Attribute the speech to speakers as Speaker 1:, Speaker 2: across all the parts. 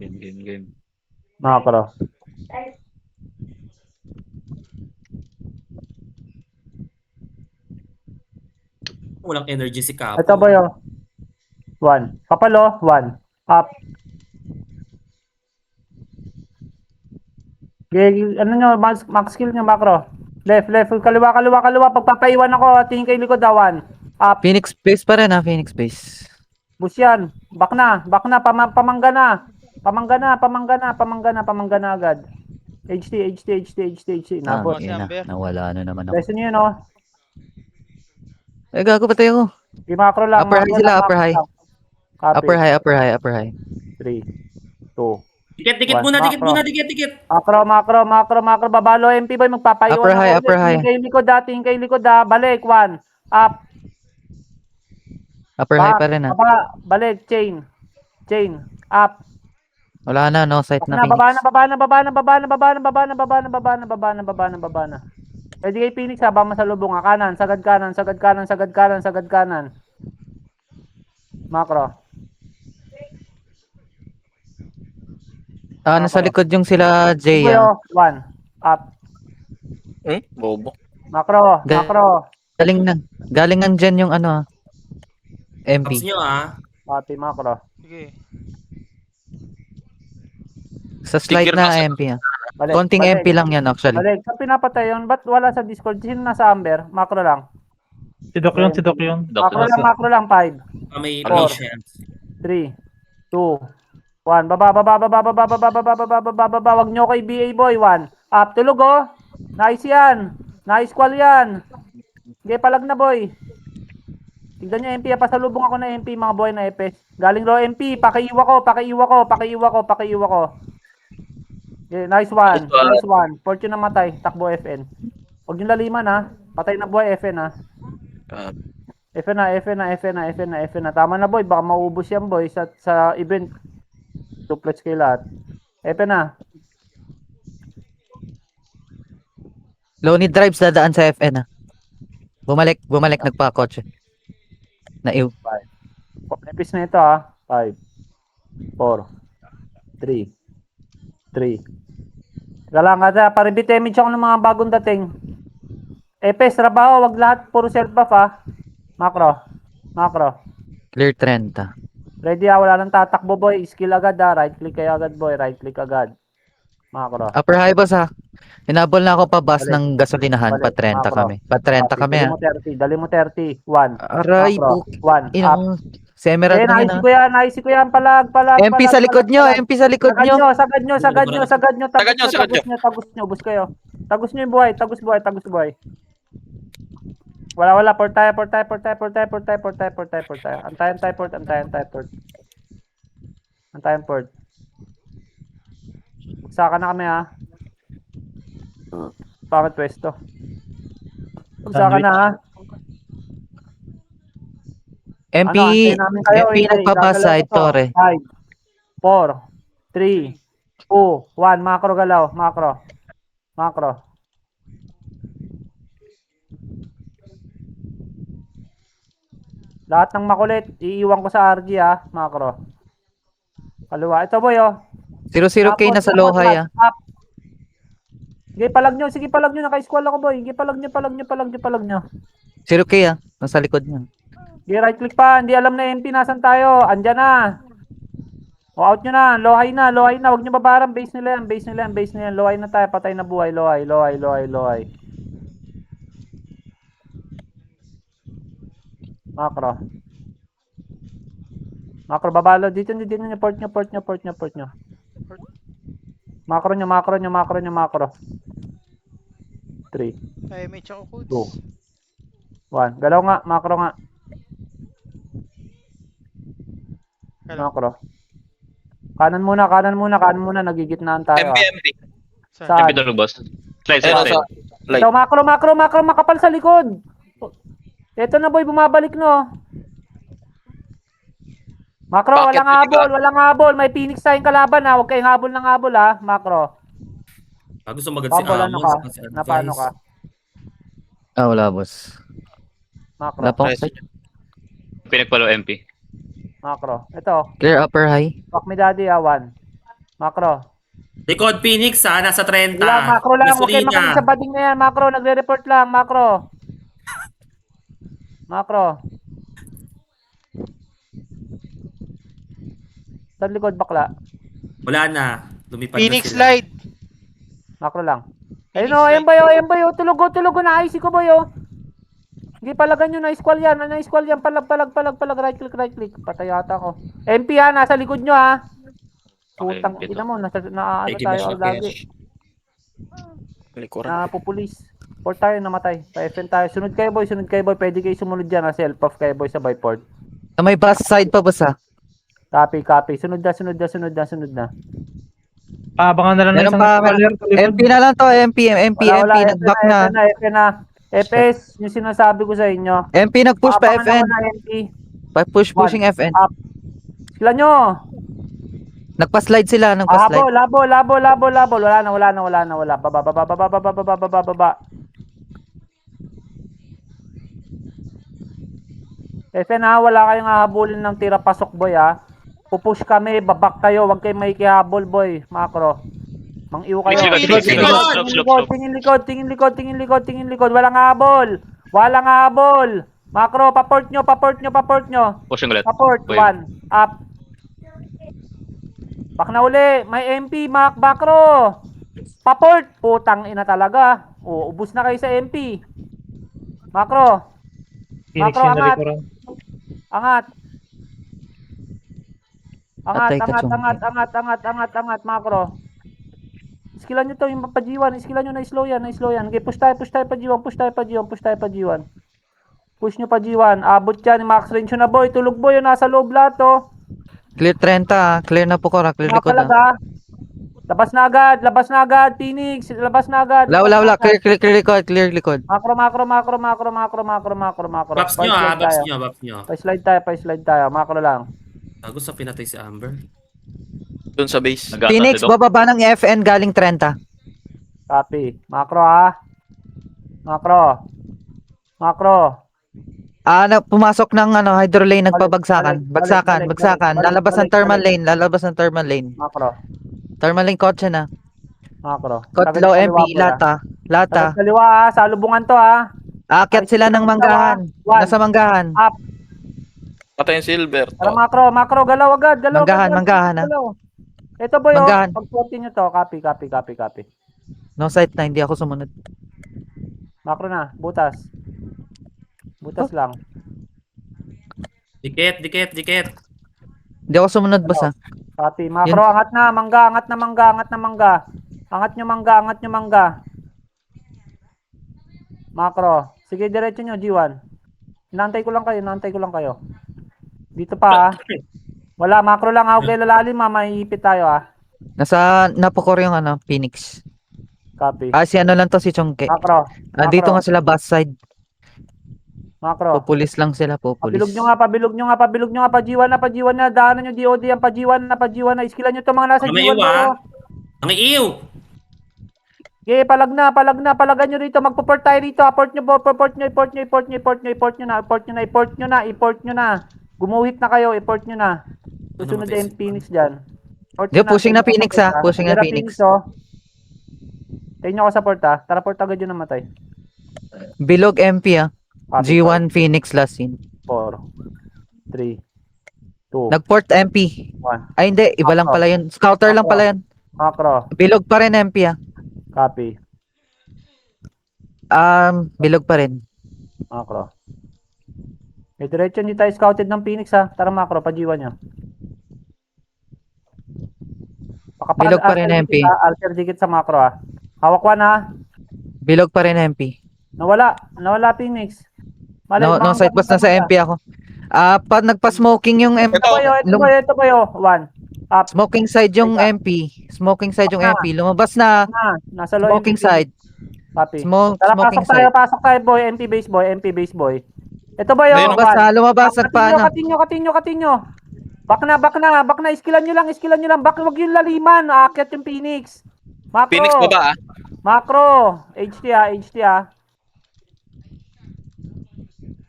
Speaker 1: Game.
Speaker 2: Macro.
Speaker 3: Walang energy si Capo.
Speaker 2: Ito boy, oh. 1. Kapalo, 1. Up. Ano nyo, max skill nyo, macro. Left, kaliwa. Pagpapaiwan ako, tingin kay likod, 1. Up.
Speaker 4: Phoenix base pa rin ha, Phoenix base.
Speaker 2: Bus yan. Back na, pamangga na. Pamangga na agad. HT. Nabot.
Speaker 4: Ina, nawala na naman ako.
Speaker 2: Lesson nyo yun, oh.
Speaker 4: Eh, gago patay ako.
Speaker 2: Di macro lang.
Speaker 4: Upper high sila, upper high.
Speaker 2: Copy.
Speaker 4: Upper high.
Speaker 2: 3, 2.
Speaker 3: Dikit muna.
Speaker 2: Macro. Babalo, MP boy, magpapaiwan.
Speaker 4: Upper high.
Speaker 2: Tingin kay likod, balik, 1. Up.
Speaker 4: Upper high pa rin ha.
Speaker 2: Balik, chain. Up.
Speaker 4: Wala na, no sight na Phoenix.
Speaker 2: Baba na. Pwede kay Phoenix ha, ba masalubong ha. Kanan, sagad kanan. Macro.
Speaker 4: Nasa likod yung sila Jay.
Speaker 2: 1. Up.
Speaker 1: Bobo.
Speaker 2: Macro.
Speaker 4: Galing nang dyan yung ano MP.
Speaker 3: Caps nyo
Speaker 2: Pati macro.
Speaker 5: Sige.
Speaker 4: Sa slide
Speaker 1: Sticker
Speaker 4: na
Speaker 1: kasi.
Speaker 4: MP ha. Konting MP lang yan actually.
Speaker 2: Balik. Sa pinapatay yun, ba't wala sa Discord? Sino nasa Amber? Macro lang.
Speaker 6: Si Doc yun.
Speaker 2: Macro lang, 5.
Speaker 3: May
Speaker 2: Four.
Speaker 3: patience.
Speaker 2: 3, 2, 1. Baba. Wag nyo kay BA boy. 1. Up. Tulog oh. Nice yan. Nice call yan. Okay, palag na boy. Tignan nyo MP. Pasalubong ako na MP mga boy na epes. Galing low MP. Pakiiwa ko. Okay, nice one. Fortune na matay. Takbo FN. Huwag nyo laliman ha. Patay na boy FN ha. FN na. Tama na boy, baka maubos yan boy sa event. Duplex kayo lahat. FN na.
Speaker 4: Lonely drives dadaan sa FN ha. Bumalik nagpa-kotse. Naiw.
Speaker 2: Nepis na ito ha. 5, 4, 3. Teka lang, paribit image ako ng mga bagong dating. Epes, trabaho, wag lahat, puro self-buff ha. Macro.
Speaker 4: Clear 30.
Speaker 2: Ready ha, wala nang tatakbo boy. Skill agad ha, right click kayo agad boy, Macro.
Speaker 4: Upper high boss ha. Hinabol na ako pa bus
Speaker 2: Balik.
Speaker 4: ng gasolinahan. Pa 30
Speaker 2: Macro.
Speaker 4: kami. Pa 30 kami ha.
Speaker 2: Dali mo 30. 1.
Speaker 4: Aray,
Speaker 2: Macro. 1. Up.
Speaker 4: Inang si Emerald na yun ha.
Speaker 2: Naisi ko yan, palag.
Speaker 4: MP sa likod nyo.
Speaker 2: Sagad nyo. Tagus nyo, bus kayo. Tagus nyo yung buhay. Wala. Portaya. Antayan port. Saka na kami ha. Pangit pwesto. Saka na ha.
Speaker 4: MP nagpapasa ito re.
Speaker 2: 5, 4, 3, 2, 1. Macro galaw. Macro. Lahat ng makulit, iiwan ko sa RG ha. Macro. Kaliwa. Ito boy oh.
Speaker 4: 0-0K na sa Lohay ha.
Speaker 2: Sige, palag nyo. Naka-squall ako boy. Sige, palag nyo.
Speaker 4: 0K ha. Nasa likod nyo.
Speaker 2: Sige, right click pa. Hindi alam na MP. Nasaan tayo? Andyan na. O, out nyo na. Lohay na. Huwag nyo babarang. Base nila yan. Lohay na tayo. Patay na buhay. Lohay. Macro, babalo. Dito nyo. Port nyo. Macro nyo. 3,
Speaker 5: Ay, may choco codes.
Speaker 2: 2, 1. Galaw nga. Macro nga.
Speaker 5: Hello.
Speaker 2: Macro. Kanan muna. Nagigitnaan tayo.
Speaker 1: MP.
Speaker 2: Saan?
Speaker 1: MP tulog boss. Slide.
Speaker 2: Ito, macro. Makapal sa likod. Ito na boy, bumabalik no. Macro,
Speaker 1: Bakit?
Speaker 2: walang habol. May Phoenix tayong kalaban ha. Huwag kayong habol ng habol ha. Macro.
Speaker 3: Gusto magad si
Speaker 2: Habol ano
Speaker 3: Amos.
Speaker 2: ka?
Speaker 3: Kasi
Speaker 2: Na paano ka?
Speaker 4: Wala boss.
Speaker 2: Macro.
Speaker 4: Wala pang
Speaker 1: Nice. Pinagpalo MP.
Speaker 2: Macro. Ito.
Speaker 4: Clear upper high.
Speaker 2: Fuck me daddy ha. 1, Macro.
Speaker 3: Likod Phoenix ha, nasa 30.
Speaker 2: Sige lang, macro lang. Huwag kayo
Speaker 3: Gasolina.
Speaker 2: makinig sa bading na yan. Macro, nagre-report lang. Macro. Macro. Sa likod, bakla.
Speaker 3: Wala na. Lumipad
Speaker 5: Phoenix
Speaker 3: na sila.
Speaker 5: slide.
Speaker 2: Macro lang.
Speaker 5: Phoenix
Speaker 2: Ayun o, ayun
Speaker 5: slide.
Speaker 2: ba yun, ayun ba yun. Tulog na. Ayusin ko ba yun? Sige, palagan nyo. Na-squall yan. Na-squall yan. Palag. Right click. Patay ata ko. MP ha, nasa likod nyo ha. Putang,
Speaker 1: Okay,
Speaker 2: ina mo. Ano
Speaker 3: Thank you,
Speaker 2: tayo
Speaker 3: Bishop.
Speaker 2: lagi.
Speaker 1: Likuran.
Speaker 2: Napupulis. Port tayo, namatay. Pa-FN tayo. Sunod kayo boy. Pwede kayo sumunod dyan. Self-off kayo boy sa byport.
Speaker 4: Sa may bus side pa, boss ha?
Speaker 2: Copy. Sunod na.
Speaker 6: Abangan na lang ng
Speaker 4: Meron
Speaker 6: isang
Speaker 4: pa,
Speaker 6: caller.
Speaker 4: MP na lang to, MP,
Speaker 2: Wala.
Speaker 4: nag-back na.
Speaker 2: FN na. FS, yung sinasabi ko sa inyo.
Speaker 4: MP nag-push pa
Speaker 2: Abangan
Speaker 4: FN.
Speaker 2: ako na MP.
Speaker 4: Pushing FN.
Speaker 2: Up. Sila nyo.
Speaker 4: Nagpa-slide sila,
Speaker 2: Habol. Wala na. Baba. FN ha, wala kayong hahabulin ng tira pasok boy ha. Pupush kami, babak kayo, wag kayo makikihabol boy, macro. Mang-iw kayo.
Speaker 1: Slope.
Speaker 2: Tingin likod. Walang habol. Macro, paport nyo.
Speaker 1: Pushing ulit.
Speaker 2: Paport,
Speaker 1: Boy.
Speaker 2: 1. Up. Bak na uli. May MP, macro. Paport. Putang ina talaga. Ubus na kayo sa MP. Macro.
Speaker 6: Phoenix
Speaker 2: Macro,
Speaker 6: yung
Speaker 2: angat.
Speaker 6: nalikuran.
Speaker 2: Angat,
Speaker 4: Atay ka, chong.
Speaker 2: angat, macro. Skillan nyo to, yung pa-G1. Skillan nyo na slow yan. Okay, push tayo pa G1. Push nyo pa G1. Abot yan, max range nyo na boy. Tulog boy, yung nasa loob lahat to.
Speaker 4: Clear 30 ha. Clear na po ko, clear likod ha.
Speaker 2: Napalaga. Labas na agad, Phoenix. Labas na agad.
Speaker 4: Wala. Clear likod.
Speaker 2: Macro.
Speaker 3: Baps nyo ha, baps nyo.
Speaker 2: Pa-slide tayo. Macro lang.
Speaker 3: Bago sa pinatay si Amber.
Speaker 1: Dun sa base.
Speaker 4: Phoenix, bababa ng FN galing 30.
Speaker 2: Copy. Macro ha. Macro.
Speaker 4: Pumasok ng hydro lane, nagpabagsakan.
Speaker 2: Balik.
Speaker 4: Bagsakan. Lalabas ng thermal lane.
Speaker 2: Macro.
Speaker 4: Thermal lane kotse na.
Speaker 2: Macro.
Speaker 4: Kotlo MP, lata.
Speaker 2: Sa kaliwa ha. Sa lubungan to ha.
Speaker 4: Aakyat sila ng manggahan. Nasa manggahan.
Speaker 2: Up.
Speaker 1: Patay yung silver.
Speaker 2: Tara macro. Galaw agad.
Speaker 4: Manggahan ha.
Speaker 2: Galaw. Ito boy
Speaker 4: Manggahan.
Speaker 2: Pag-40 nyo to. Copy.
Speaker 4: No site na, hindi ako sumunod.
Speaker 2: Macro na. Butas lang.
Speaker 3: Dikit.
Speaker 4: Hindi ako sumunod, boss ha.
Speaker 2: Copy. Macro, angat na. Mangga. Angat nyo mangga. Macro. Sige, diretso nyo, G1. Inaantay ko lang kayo. Dito pa ha. Wala, macro lang ha. Huwag kayo lalalim ha. Maiipit tayo ha.
Speaker 4: Nasa napukor yung Phoenix.
Speaker 2: Copy.
Speaker 4: Si lang to, si Chongke.
Speaker 2: Macro.
Speaker 4: Dito nga sila bus side.
Speaker 2: Macro.
Speaker 4: Pupulis lang sila, pupulis.
Speaker 2: Pabilog nyo nga pa G1 na. Daanan nyo DOD yan pa G1 na. Iskilan nyo to mga nasa
Speaker 3: Ang
Speaker 2: G1
Speaker 3: iwa.
Speaker 2: na.
Speaker 3: Ang iiw.
Speaker 2: Okay, palagan nyo rito. Magpo-port tayo rito. Port nyo na. Gumuhit na kayo, i-port nyo na. Susunod yung Phoenix dyan.
Speaker 4: Pushing na Phoenix ha. Pushing na Phoenix.
Speaker 2: Tayo nyo ako sa port ha. Tara port agad yun namatay.
Speaker 4: Bilog MP ha. G1 Phoenix last scene.
Speaker 2: 4, 3, 2,
Speaker 4: Nagport MP.
Speaker 2: 1.
Speaker 4: Ay hindi, iba lang pala yun. Scouter lang pala yun.
Speaker 2: Macro.
Speaker 4: Bilog pa rin MP ha.
Speaker 2: Copy.
Speaker 4: Bilog pa rin.
Speaker 2: Macro. May diretso hindi tayo scouted ng Phoenix ha. Tara macro, pa G1 nyo.
Speaker 4: Bilog pa rin MP.
Speaker 2: Alter dikit sa macro ha. Hawak 1 ha.
Speaker 4: Bilog pa rin MP.
Speaker 2: Nawala Phoenix.
Speaker 4: No site boss, nasa MP ako. Pag nagpa-smoking yung MP.
Speaker 2: Ito ba yo? 1. Up.
Speaker 4: Smoking side yung MP. Lumabas na.
Speaker 2: Nasa low
Speaker 4: Smoking side.
Speaker 2: Copy.
Speaker 4: Tara,
Speaker 2: Smoking side. Pasok tayo boy. MP base boy. Ito ba yo?
Speaker 4: Lumabas nagpaano.
Speaker 2: Katinyo. Back na. Iskilan nyo lang. Back, wag yung laliman. Aakyat yung Phoenix. Macro.
Speaker 1: Phoenix baba ah.
Speaker 2: Macro. HT ha.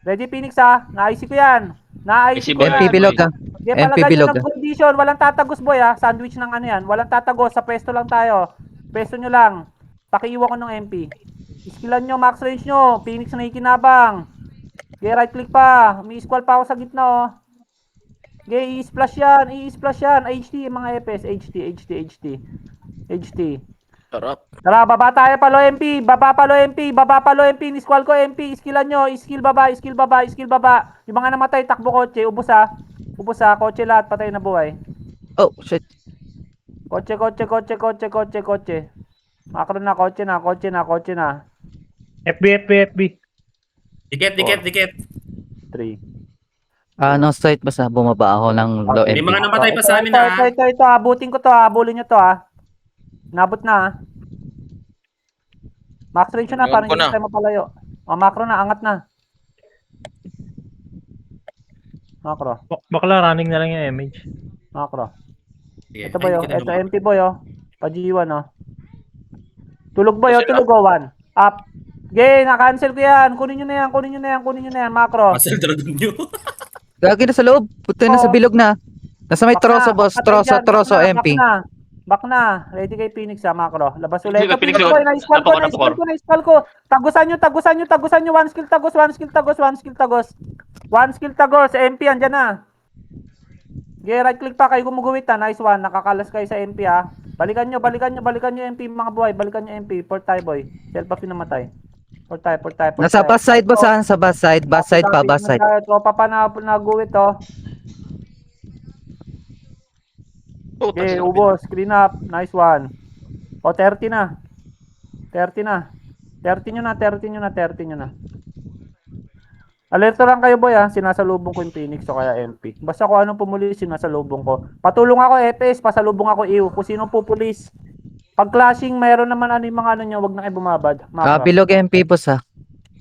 Speaker 2: Ready Phoenix ha. Na-IC ko yan. Na-IC ko
Speaker 4: MP
Speaker 2: yan.
Speaker 4: bilog ah.
Speaker 2: Sige,
Speaker 4: MP
Speaker 2: palagay nyo
Speaker 4: bilog,
Speaker 2: ng condition. Walang tatagos, boy, ha. Sandwich ng ano yan. Walang tatagos. Sa pwesto lang tayo. Pwesto nyo lang. Pakiiwan ko ng MP. Skillan nyo, max range nyo. Phoenix na ikinabang. Okay, right click pa. May squall pa ako sa gitna, oh. Okay, i-splash yan. I-splash yan. HT, mga EPS. HT.
Speaker 1: Sarap.
Speaker 2: Tara, baba tayo, palo MP. Baba palo MP. Ni-squall ko MP. Skillan nyo. Skill baba. Yung mga namatay, takbo kotse. Ubus ha. Kotse lahat. Patay na buhay.
Speaker 4: Oh, shit.
Speaker 2: Kotse. Makro na, kotse na.
Speaker 6: FB.
Speaker 3: Dikit.
Speaker 2: 3.
Speaker 4: No sight basta bumaba ako ng low
Speaker 3: May
Speaker 4: MP.
Speaker 3: mga namatay pa sa amin, ha?
Speaker 2: Ito. Abutin ko to, ha. Abulin nyo to, ha. Nabot na, ha. Max range na, parang
Speaker 1: Ko
Speaker 2: hindi
Speaker 1: na.
Speaker 2: tayo mapalayo. O, macro na, angat na. Macro.
Speaker 6: Bakla, running na lang yung image.
Speaker 2: Macro.
Speaker 3: Sige,
Speaker 2: Ito boy,
Speaker 3: ay,
Speaker 2: oh.
Speaker 3: hindi ka na
Speaker 2: Ito
Speaker 3: naman.
Speaker 2: MP boy, oh. Pa G1, oh. Tulog boy, oh.
Speaker 1: Kasi
Speaker 2: Tulog, oh. 1. Up. Gay, na-cancel ko yan. Kunin nyo na yan. Macro.
Speaker 3: Pasal dragon nyo.
Speaker 4: Gagi na sa loob. Puto na sa bilog na. Nasa may troso boss. Troso MP.
Speaker 2: Back na. Ready kay Phoenix, ha, Macro. Labas ulit.
Speaker 1: Sige,
Speaker 2: Ito,
Speaker 1: Phoenix,
Speaker 2: Phoenix boy. Na-scroll ko. Tagusan nyo. One skill tagos. One skill tagos. MP, andyan na. Okay, right click pa kayo gumuguwit, ha. Nice one. Nakakalas kayo sa MP, ha. Balikan nyo MP, mga boy. Balikan nyo MP. Port tayo, boy. Self pa pinamatay. Port tayo.
Speaker 4: Nasa bus side boss ha. Sa bus side. Bus side.
Speaker 2: Tropa pa na naguwit, oh. Okay, ubos. Screen up. Nice one. O, 30 na. 30 nyo na. Alerto lang kayo, boy, ha. Sinasalubong ko yung Phoenix o kaya MP. Basta kung anong pumuli, sinasalubong ko. Patulong ako, EPS. Pasalubong ako, EU. Kung sino pupulis. Pag clashing, mayroon naman ano yung mga ano nyo. Wag na kayo bumabad.
Speaker 4: Bilog MP boss ha.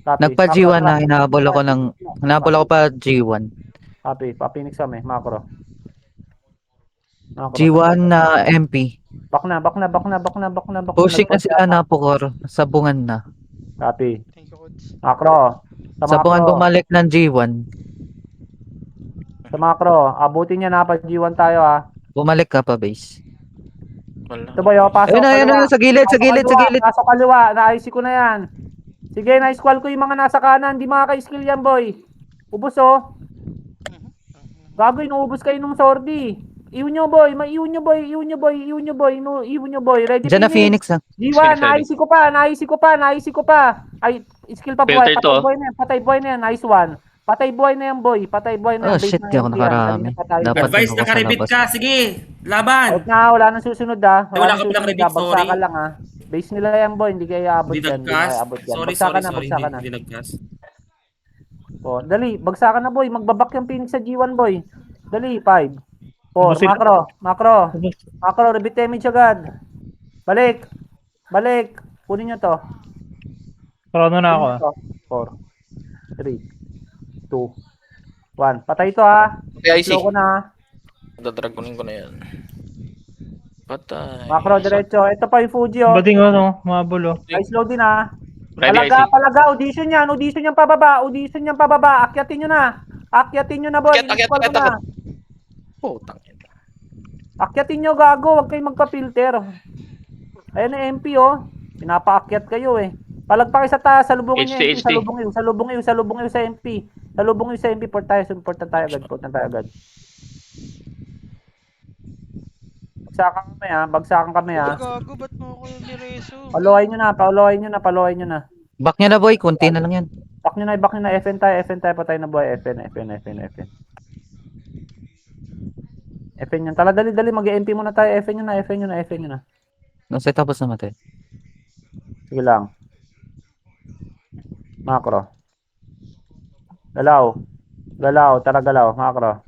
Speaker 2: Copy.
Speaker 4: Nagpa G1 na hinabol ako pa G1.
Speaker 2: Copy. Pa Phoenix kami. Macro.
Speaker 4: G1 na MP.
Speaker 2: Back na.
Speaker 4: Pushing na sila na Pukor. Sabungan na.
Speaker 2: Copy.
Speaker 5: Thank you, Coach.
Speaker 2: Macro.
Speaker 4: Sabungan bumalik ng G1.
Speaker 2: Sa macro. Abutin niya na pa G1 tayo, ha.
Speaker 4: Bumalik ka pa base.
Speaker 2: Ito ba yun? Pasok
Speaker 4: Ayun na, sa gilid.
Speaker 2: Pasok kaliwa. Na-IC ko na yan. Sige, na-squall ko yung mga nasa kanan. Di makaka-skill yan, boy. Ubus, oh. Gago, inuubos kayo ng sordi. Iwan nyo, boy. Iwan nyo, boy. Ready,
Speaker 4: Diyan na Phoenix ha.
Speaker 2: G1, na-IC ko pa. Ay, skill pa, boy.
Speaker 1: Filter to.
Speaker 2: Patay buhay na yan. Nice one. Patay buhay na yan, boy.
Speaker 4: Oh shit, di ako nakarami. Dapat
Speaker 3: Advice na karibit ka. Sige, laban.
Speaker 2: Wala nang susunod, ha.
Speaker 3: Wala ka palang rebate, sorry.
Speaker 2: Bagsakan lang, ha. Base nila yan, boy. Hindi kayo aabot
Speaker 3: Hindi
Speaker 2: yan.
Speaker 3: nagcast. Sorry.
Speaker 2: Bagsakan na.
Speaker 3: Hindi nagcast.
Speaker 2: Oh, dali, bagsakan na, boy. Magbabak yung Phoenix sa G1, boy. Dali, 5. 4,
Speaker 6: Ubusin.
Speaker 2: macro, repeat damage agad. Balik. Kunin nyo to.
Speaker 6: Chrono na ako.
Speaker 2: 4, 3, 2, 1. Patay ito, ha.
Speaker 1: Okay, IC.
Speaker 2: Slow ko na, ha.
Speaker 1: Dadragonin ko na yan. Patay.
Speaker 2: Macro, diretso. Ito pa yung Fuji, oh.
Speaker 6: Bading ano, mabul oh.
Speaker 2: Ay, slow din, ha.
Speaker 1: Ready,
Speaker 2: Palaga. Audition yan pababa. Akyatin nyo na, boy.
Speaker 1: Akyat.
Speaker 2: Inisqual ko na.
Speaker 1: Putang ina.
Speaker 2: Akyatin nyo, gago. Huwag kayong magpa-filter. Ayan na MP, oh. Pinapaakyat kayo, eh. Palagpaki sa taas. Salubungin nyo, MP. Salubong sa MP. Port tayo agad. Bagsakan kami, ha.
Speaker 5: Gago, ba't mo ako yung nireso?
Speaker 2: Paluhay nyo na.
Speaker 4: Back niya na boy, kunti na lang yan.
Speaker 2: Back nyo na. FN tayo. Patay na, boy. FN. FN yan. Tala, dali. Mag-MP muna tayo. FN nyo na.
Speaker 4: Nasa tapos na mate.
Speaker 2: Sige lang. Macro. Galaw. Tara, galaw. Macro.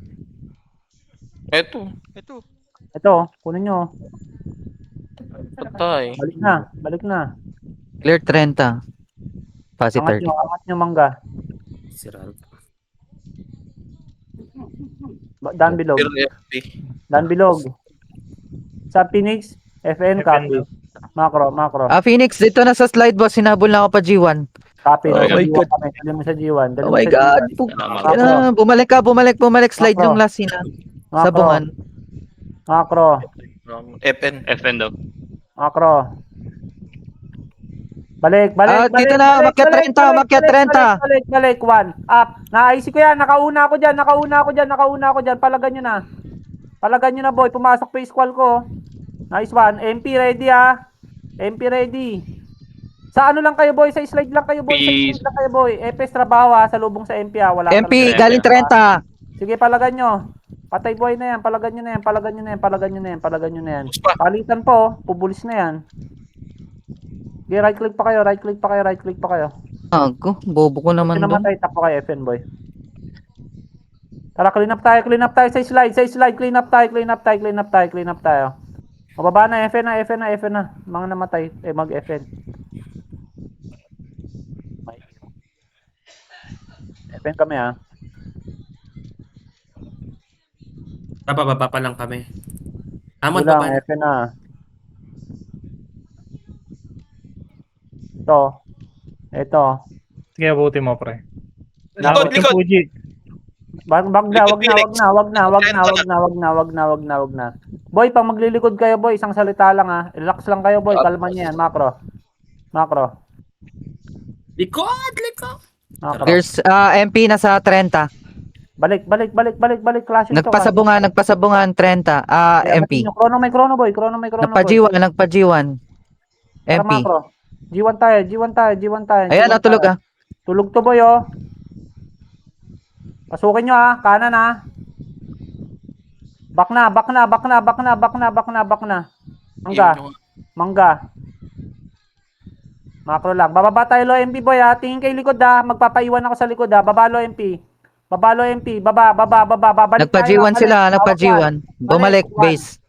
Speaker 1: Eto.
Speaker 2: Ito, kunin nyo.
Speaker 1: Patay.
Speaker 2: Balik na.
Speaker 4: Clear 30. Pasi 30.
Speaker 2: Angat nyo, mangga.
Speaker 3: Si Ralph.
Speaker 2: Dan bilog.
Speaker 1: FP.
Speaker 2: Sa Phoenix, FN copy. Macro.
Speaker 4: Phoenix, dito na sa slide boss, sinabol na ako pa G1.
Speaker 2: Copy.
Speaker 4: Oh my God.
Speaker 2: Dali mo sa G1. Dali
Speaker 4: Oh
Speaker 2: mo
Speaker 4: my
Speaker 2: sa
Speaker 4: God.
Speaker 2: G1.
Speaker 4: Yan na, bumalik. Slide
Speaker 2: Macro.
Speaker 4: yung last scene,
Speaker 2: Macro.
Speaker 4: Sabungan.
Speaker 2: Macro.
Speaker 1: FN daw.
Speaker 2: Macro. Balik.
Speaker 4: Dito na, makyat 30.
Speaker 2: Balik. 1. Up. Na-IC ko yan. Nakauna ako dyan. Palagan nyo na, boy. Pumasok pa yung squall ko. Nice one. MP ready, MP ready. Sa ano lang kayo, boy? Sa slide lang kayo, boy. Epes trabaho, Sa lubong sa MP, Wala ka
Speaker 4: MP,
Speaker 2: lang.
Speaker 4: galing 30.
Speaker 2: Sige, palagan nyo. Patay boy na yan. Palagan nyo na yan. Palitan po. Pubulis na yan. Okay, right click pa kayo.
Speaker 4: Ako, bobo ko naman doon.
Speaker 2: Pinamatay, tap po kayo, FN boy. Tara, clean up tayo sa slide. Clean up tayo. Mababa na, FN na. Mga namatay, mag-FN. FN kami,
Speaker 3: Bababa pa lang kami. Amon
Speaker 2: Bilang,
Speaker 3: pa pa.
Speaker 2: FN na. Ito.
Speaker 6: Sige, abuti mo, pre.
Speaker 1: Likod.
Speaker 6: Fuji.
Speaker 2: Wag na. Boy, pag maglilikod kayo, boy, isang salita lang, Relax lang kayo, boy. Kalma niyo yan, macro.
Speaker 3: Likod.
Speaker 2: Macro.
Speaker 4: There's MP na sa 30.
Speaker 2: Balik. Clash
Speaker 4: Nagpasabungan 30. MP.
Speaker 2: Chrono, may chrono, boy.
Speaker 4: Nagpa-G1.
Speaker 2: Tara,
Speaker 4: MP.
Speaker 2: macro. G1 tayo.
Speaker 4: Ayan, natulog
Speaker 2: Tulog to, boy, Pasukin nyo, kanan, Back na. Mangga. Macro lang. Bababa tayo, low MP, boy, Tingin kay likod, Magpapaiwan ako sa likod, Baba, low MP. Baba. Balik
Speaker 4: Nagpa-G1
Speaker 2: tayo,
Speaker 4: sila,
Speaker 2: balik.
Speaker 4: nagpa-G1. Bumalik,
Speaker 2: Balik,
Speaker 4: base.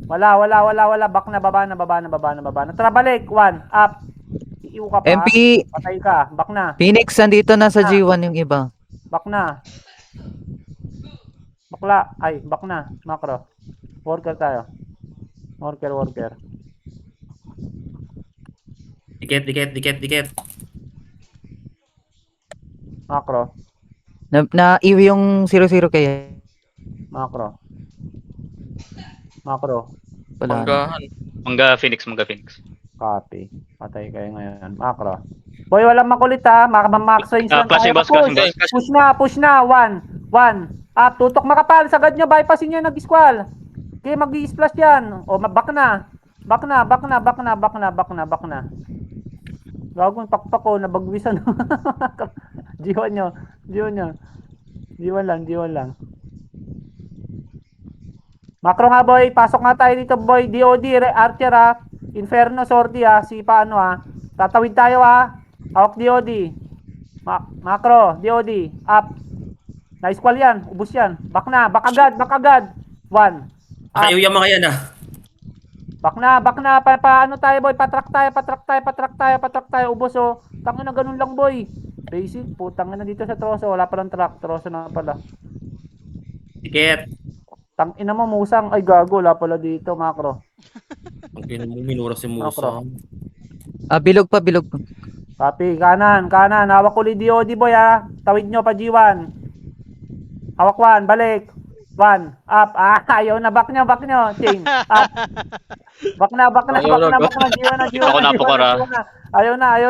Speaker 2: Wala. Back na, baba na. Tara, balik. 1. Up. Iiw ka pa.
Speaker 4: MP,
Speaker 2: Patay ka. Back na.
Speaker 4: Phoenix, andito na sa G1 yung iba.
Speaker 2: Back na. Back na. Macro. Worker tayo. Worker.
Speaker 3: Dikit.
Speaker 2: Macro.
Speaker 4: Na-iwi yung 0-0 kaya.
Speaker 2: Macro.
Speaker 4: Wala.
Speaker 1: Mangga Phoenix.
Speaker 2: Copy. Patay kayo ngayon. Macro. Boy, walang makulit, Max range lang
Speaker 1: Flashing
Speaker 2: tayo.
Speaker 1: boss.
Speaker 2: Push na. 1. Up. Tutok makapal. Sagad nyo. Bypassin nyo yung nag-squall. Okay, mag-i-splash yan. O, back na. Gagawin pakpak ko. Nabagwisan. G1 nyo. G1 lang. Macro nga, boy. Pasok nga tayo dito, boy. DOD, Archer, Inferno, Sordi, Si paano, Tatawid tayo, Hawk DOD. Macro, DOD. Up. Nice call yan. Ubus yan. Back na. Back agad. 1.
Speaker 3: Nakaiuya mo kaya na.
Speaker 2: Back na. Paano tayo, boy? Patrak tayo. Ubos, Tangin na ganun lang, boy. Basic. Putang na dito sa troso. Wala palang track. Troso na pala.
Speaker 3: Dikit.
Speaker 2: Tangina mo, musang. Ay, gago. Wala pala dito, macro.
Speaker 3: Ang minura si Musa.
Speaker 4: Bilog pa.
Speaker 2: Copy. Kanan. Hawak ulit DOD, boy, Tawid nyo pa G1. Hawak 1. Balik. 1. Up. Ayaw na. Back nyo. Chain. Up. Back na. G1 na.
Speaker 1: Ako napokor,
Speaker 2: Ayaw na,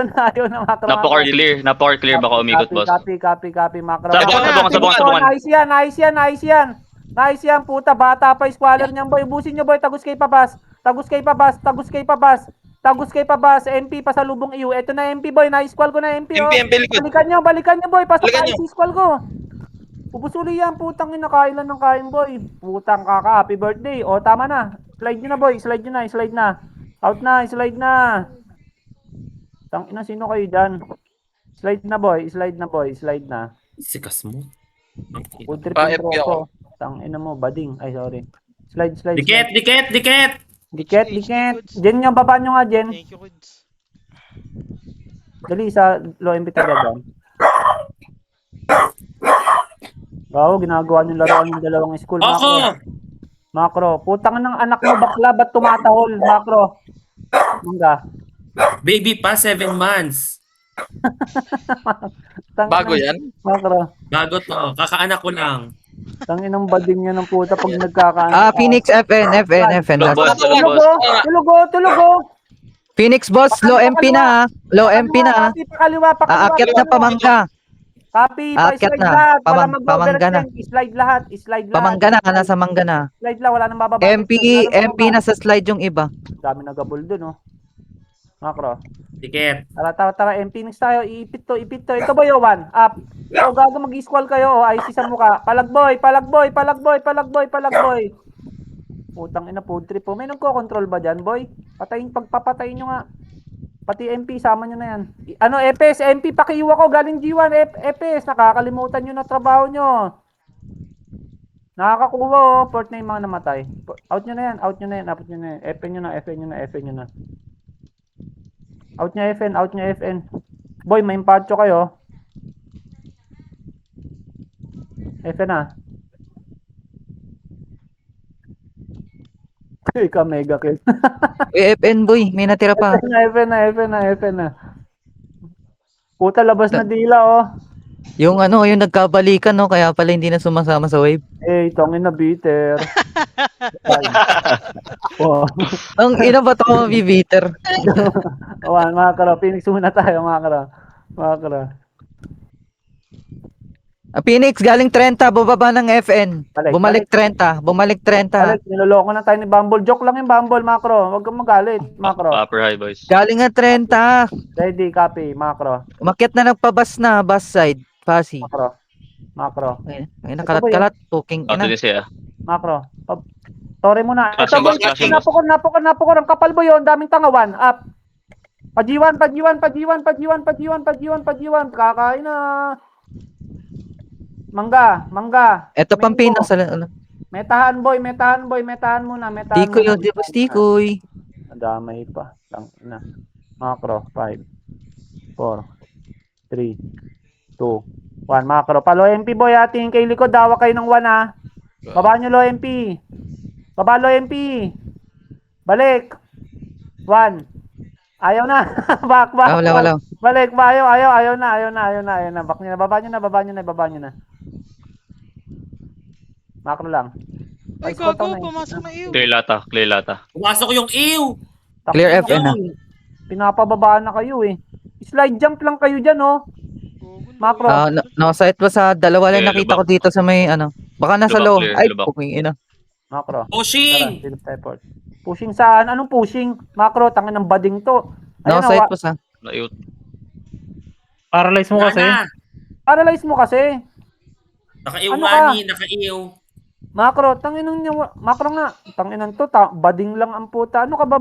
Speaker 2: macro.
Speaker 1: Napokor clear. Baka umikot, boss.
Speaker 2: Copy, macro.
Speaker 1: Sabungan.
Speaker 2: Nice yan, puta. Bata pa, squaller niyan, boy. Ubusin nyo, boy. Tagus kay Pabas. MP pa sa lubong iyo. Ito na MP, boy. Na-squall ko na MP,
Speaker 1: MP likod.
Speaker 2: Balikan nyo, boy. Pasok
Speaker 1: Balikan
Speaker 2: tayo
Speaker 1: nyo.
Speaker 2: si squall ko. Ubusuli yan, putang ina. Kailan ng kain, boy. Putang kaka. Happy birthday. O, tama na. Slide nyo na, boy. Slide na. Out na. Slide na. Tang ina, sino kayo dyan? Slide na.
Speaker 3: Sikas mo.
Speaker 2: Food trip
Speaker 1: FB
Speaker 2: intro
Speaker 1: ako.
Speaker 2: ko. Tang ina mo, bading. Ay, sorry. Slide.
Speaker 3: Dikit.
Speaker 2: Dikit. Jen nyo, baba nyo nga, Jen.
Speaker 5: Thank you, Kuds.
Speaker 2: Dali, sa low MP taga dyan. Wow, ginagawa nyo laruan yung dalawang school. Macro. Putang ng anak mo, bakla, ba't tumatahol? Macro. Mangga.
Speaker 3: Baby pa 7 months.
Speaker 7: Bago yan?
Speaker 2: Makro.
Speaker 3: Bago to. Kakaanak ko lang.
Speaker 2: Tanginang bading yan ng puta pag nagkakaano.
Speaker 4: Phoenix, FN.
Speaker 1: Tulog, boss.
Speaker 2: Tulog
Speaker 1: Tulog, boss.
Speaker 2: oh! Tulog oh! Tulog oh!
Speaker 4: Phoenix, boss. Low MP na, Low MP na.
Speaker 2: Copy, pakaliwa, pakaliwa.
Speaker 4: Aakyat na pamangga.
Speaker 2: Copy,
Speaker 4: Aakyat
Speaker 2: pa-slide
Speaker 4: na.
Speaker 2: lahat. Wala
Speaker 4: Pamangga na.
Speaker 2: mag-overextend. Slide lahat. Slide lahat.
Speaker 4: Pamangga na, nasa mangga na.
Speaker 2: Slide lang, wala nang bababa.
Speaker 4: MP na sa slide yung iba.
Speaker 2: Dami nagabol dun oh. Makro.
Speaker 3: Tiket.
Speaker 2: Tara, MP next tayo. Iipit to. Ito boy, 1. Up. O, gago mag-squall kayo. O, IC sa mukha. Palagboy. Putang ina, food trip po. May nagko-control ba dyan, boy? Pagpapatayin nyo nga. Pati MP, sama nyo na yan. Ano, EPS, MP, pakiiwa ko. Galing G1, EPS. Nakakalimutan nyo na trabaho nyo. Nakakakuha, oh. Port na yung mga namatay. Out nyo na yan. FN nyo na. Out niya FN. Boy, may impacho kayo. FN na. Ika mega kill.
Speaker 4: FN boy, may natira pa.
Speaker 2: FN na. Puta, labas na dila oh.
Speaker 4: Yung yung nagkabalikan no, kaya pala hindi na sumasama sa wave.
Speaker 2: Tongin na bitter. Oh.
Speaker 4: Ang ina ba to mabibiter?
Speaker 2: Awan, mga karo. Phoenix muna tayo, mga karo.
Speaker 4: Phoenix, galing 30, bumaba ng FN. Bumalik 30.
Speaker 2: Balik, niloloko na tayo ni Bumble. Joke lang yung Bumble, makro. Huwag kang magalit, makro.
Speaker 1: Upper high, boys.
Speaker 4: Galing nga 30.
Speaker 2: Ready, copy, makro.
Speaker 4: Umakyat na nagpabas na, bus side. Pasi.
Speaker 2: Makro.
Speaker 4: Ay, nakalat-kalat. Puking
Speaker 1: Auto
Speaker 4: ina.
Speaker 1: din siya.
Speaker 2: Makro. Tore muna. Ito,
Speaker 1: Flashing
Speaker 2: boy.
Speaker 1: boss, flashing boss.
Speaker 2: Napukon. Ang kapal boy yun. Daming tangawan. Up. Pa-G1. Kakain na. Mangga.
Speaker 4: Ito pang pinang sa
Speaker 2: Metahan muna.
Speaker 4: Tikoy, di ba tikoy?
Speaker 2: Damay pa. Tangina. Macro. 5, 4, 3, 2, 1. Macro. Palo MP boy ha. Tingin kay likod. Dawa kayo ng 1 ha. Baba nyo low MP. Balik. 1. Ayaw na. Back.
Speaker 4: Wala.
Speaker 2: Balik ba? Ayaw na. Back nyo na. Baba nyo na. Macro lang.
Speaker 5: Ay,
Speaker 2: Squad
Speaker 5: gago,
Speaker 2: na eh.
Speaker 5: pumasok na iyo.
Speaker 1: Clear lata.
Speaker 3: Pumasok yung ew.
Speaker 4: Clear FN na.
Speaker 2: Pinapababaan na kayo eh. Slide jump lang kayo dyan oh. Macro.
Speaker 4: Naka-site ba sa dalawa lang nakita ko dito sa may baka nasa
Speaker 1: Lubak,
Speaker 4: low.
Speaker 1: clear,
Speaker 4: Ay,
Speaker 1: lubak.
Speaker 4: puking ina.
Speaker 2: Macro.
Speaker 3: Pushing.
Speaker 2: Pushing saan? Anong pushing? Macro, tangin ng bading to.
Speaker 4: Naka-site pa sa.
Speaker 1: Naiut.
Speaker 6: Paralyze mo kasi.
Speaker 2: Paralyze mo kasi.
Speaker 3: Naka-ew
Speaker 2: Ano
Speaker 3: nga
Speaker 2: ka?
Speaker 3: ni. Naka-ew.
Speaker 2: Macro, tanginang niya. Macro nga. Tanginan to. Bading lang ang puta. Ano ka ba?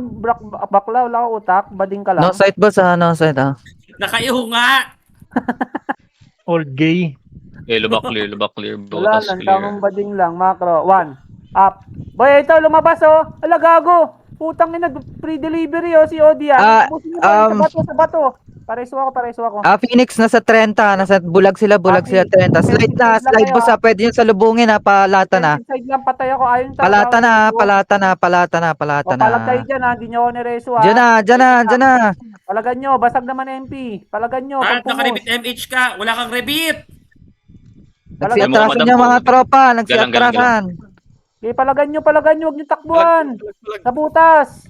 Speaker 2: Bakla, wala ka utak. Bading ka lang.
Speaker 4: Naka-site ba sa naka-site
Speaker 3: Naka-ew nga.
Speaker 6: Old gay.
Speaker 1: Lubak clear.
Speaker 2: Wala
Speaker 1: Butas
Speaker 2: lang.
Speaker 1: clear.
Speaker 2: Tamang bading lang. Macro. 1. Up. Boy, ito. Lumabas oh. Ala, gago. Putang ina. Pre-delivery oh. Si Odia. Sa bato. Pareso ako.
Speaker 4: Phoenix nasa 30, nasa bulag sila 30. Slide boss pwede yun sa lubungin palata na.
Speaker 2: Inside lang patay ako. Ayun
Speaker 4: Palata na.
Speaker 2: Palag kayo dyan ha. Hindi nyo ako nireso ha.
Speaker 4: Diyan na.
Speaker 2: Palagan nyo. Basag naman MP. Palagan nyo.
Speaker 3: Naka-rebit MH ka. Wala kang rebit.
Speaker 4: Nagsiatrasan yung mga tropa, nagsiatrasan.
Speaker 2: Okay, palagan nyo. Huwag nyo takbuhan. Sa butas.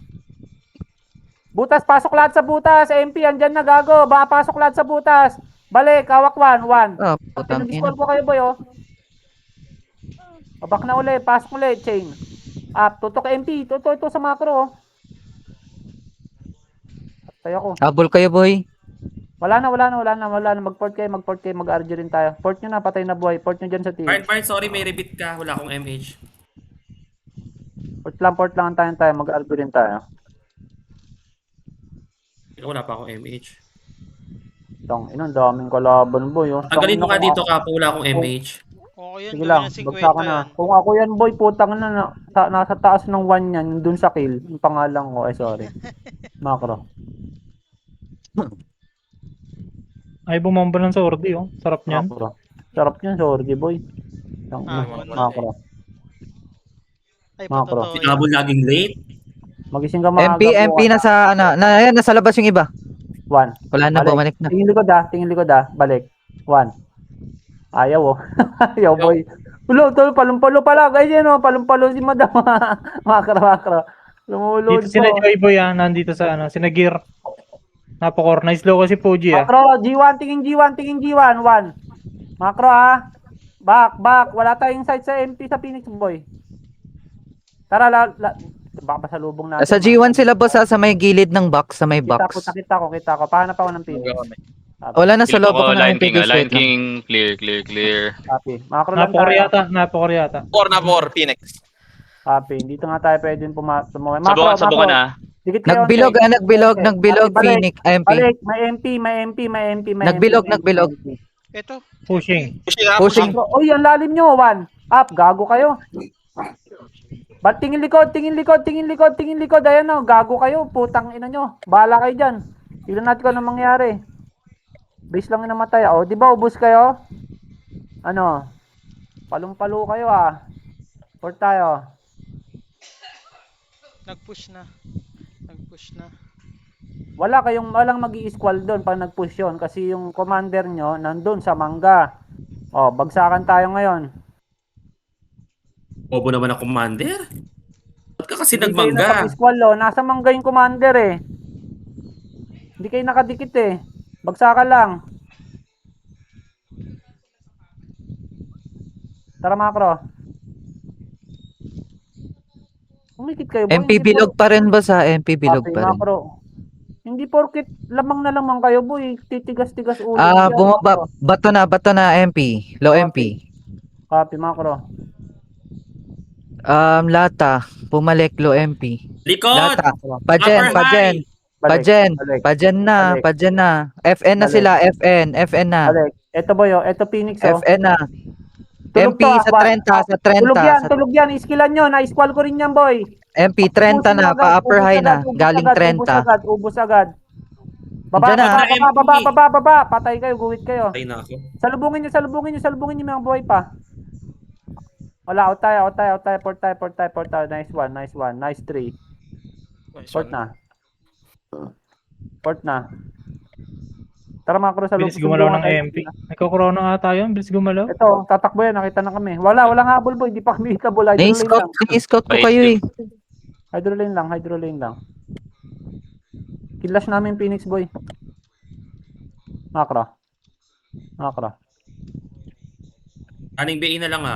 Speaker 2: Pasok lahat sa butas. MP, andyan na gago. Baka pasok lahat sa butas. Balik, hawak 1.
Speaker 4: Putang ina.
Speaker 2: Pinag-squall ko kayo boy oh. Babak na uli. Pasok uli. Chain. Up. Tutok MP. Tutok ito sa macro oh. Patay ako.
Speaker 4: Habol kayo boy.
Speaker 2: Wala na. Mag-port kayo. Mag-RG rin tayo. Port nyo na. Patay na buhay. Port nyo dyan sa team.
Speaker 3: Barn, sorry, may rebit ka. Wala akong MH.
Speaker 2: Port lang tayo. Mag-RG rin tayo.
Speaker 3: Wala pa akong MH.
Speaker 2: Ang daming kalaban boy oh.
Speaker 3: Tanggalin mo nga dito ka. Wala akong MH.
Speaker 5: Okay yan,
Speaker 2: Sige
Speaker 5: gawin
Speaker 2: lang,
Speaker 5: ng 50
Speaker 2: bagsakan na.
Speaker 5: yan.
Speaker 2: Kung ako yan boy, putang na, nasa taas ng 1 yan, dun sa kill, yung pangalan ko, sorry. Macro.
Speaker 6: Ay, bumamba ng sordi, oh. Sarap niyan.
Speaker 2: Macro. Sarap yan, sorry boy. Macro.
Speaker 5: Ay,
Speaker 2: Macro.
Speaker 5: patotoo yan.
Speaker 3: Sinabol laging late.
Speaker 2: Magising ka mga
Speaker 4: MP nasa nasa labas yung iba.
Speaker 2: 1.
Speaker 4: Wala na,
Speaker 2: Balik.
Speaker 4: bumalik na.
Speaker 2: Tingin likod balik. 1. Ayaw oh. Ayaw boy. Ulo, tol, palumpalo pala. Ganyan oh, palumpalo si madam. Makro. Lumulod
Speaker 6: Dito sila
Speaker 2: po.
Speaker 6: Joy Boy nandito sa sina Gear. Napakor. Nice low kasi Fuji
Speaker 2: Makro, G1, tingin G1, 1. Makro Back. Wala tayong sight sa MP sa Phoenix boy. Tara, baka pasalubong natin.
Speaker 4: Sa G1 sila boss sa may gilid ng box, sa may box.
Speaker 2: Kita ko. Pahanap ako ng Phoenix.
Speaker 4: Wala na sa
Speaker 1: Dito
Speaker 4: loob
Speaker 1: ko,
Speaker 4: ako ng
Speaker 1: Line King,
Speaker 4: MPD.
Speaker 1: Line King, clear.
Speaker 2: Copy. Makro lang
Speaker 6: Napakor yata.
Speaker 7: 4 Phoenix.
Speaker 2: Copy. Dito nga tayo pwedeng tumawin.
Speaker 1: Sabukan na.
Speaker 2: Dikit kayo,
Speaker 4: Nagbilog, nagbilog,
Speaker 2: Balik.
Speaker 4: Phoenix, MP.
Speaker 2: Balik, may MP.
Speaker 4: Nagbilog.
Speaker 5: Ito.
Speaker 6: Pushing.
Speaker 4: Pushing.
Speaker 2: Oy, ang lalim nyo, 1. Up, gago kayo. Ba't tingin likod. Ayan o, gago kayo. Putang ina nyo. Bahala kayo dyan. Tignan natin kung ano mangyari. Base lang yung namatay. O, di ba ubus kayo? Ano? Palong-palo kayo Port tayo.
Speaker 5: Nag-push na.
Speaker 2: Walang magi-squall doon pag nag-push yun. Kasi yung commander nyo, nandun sa mangga. O, bagsakan tayo ngayon.
Speaker 3: Bobo naman ang commander. Ba't ka kasi
Speaker 2: Hindi kayo
Speaker 3: nagmangga?
Speaker 2: nakapag-squall, nasa mangga yung commander Hindi kayo nakadikit Bagsakan lang. Tara makro. Umikit kayo boy.
Speaker 4: MP bilog pa rin boss MP bilog
Speaker 2: Copy,
Speaker 4: pa rin.
Speaker 2: makro. Hindi porkit lamang na lamang kayo boy. Titigas-tigas ulo.
Speaker 4: Bumaba, bato na MP, low MP.
Speaker 2: Copy makro.
Speaker 4: Lata, bumalik low MP.
Speaker 3: Likod!
Speaker 4: Lata,
Speaker 3: Upper high!
Speaker 4: pajen na. FN na
Speaker 2: Balik.
Speaker 4: sila, FN na.
Speaker 2: Balik. Ito boy ito Phoenix
Speaker 4: FN na.
Speaker 2: Tulog
Speaker 4: MP
Speaker 2: to,
Speaker 4: sa 30,
Speaker 2: Tulog yan. Iskilan nyo. Na-squall ko rin yan boy.
Speaker 4: MP 30 na, pa upper high na, galing 30.
Speaker 2: Ubus agad. Baba,
Speaker 4: Diyan na.
Speaker 2: baba. Patay kayo, guwit kayo.
Speaker 3: Patay na ako.
Speaker 2: Salubungin nyo mga buhay pa. Wala, out tayo. Port tayo. Nice one. Nice 3. Port na. Tara mga crew,
Speaker 6: Bilis gumalaw ng MP. Nagko-corona ata yun. Bilis gumalaw.
Speaker 2: Ito, tatakbo yan. Nakita na kami. Walang habol boy. Hindi pa kami hitabol.
Speaker 4: Ni-scout ko kayo
Speaker 2: Hydro lane lang. Killash namin Phoenix boy. Makro.
Speaker 3: Aning BA na lang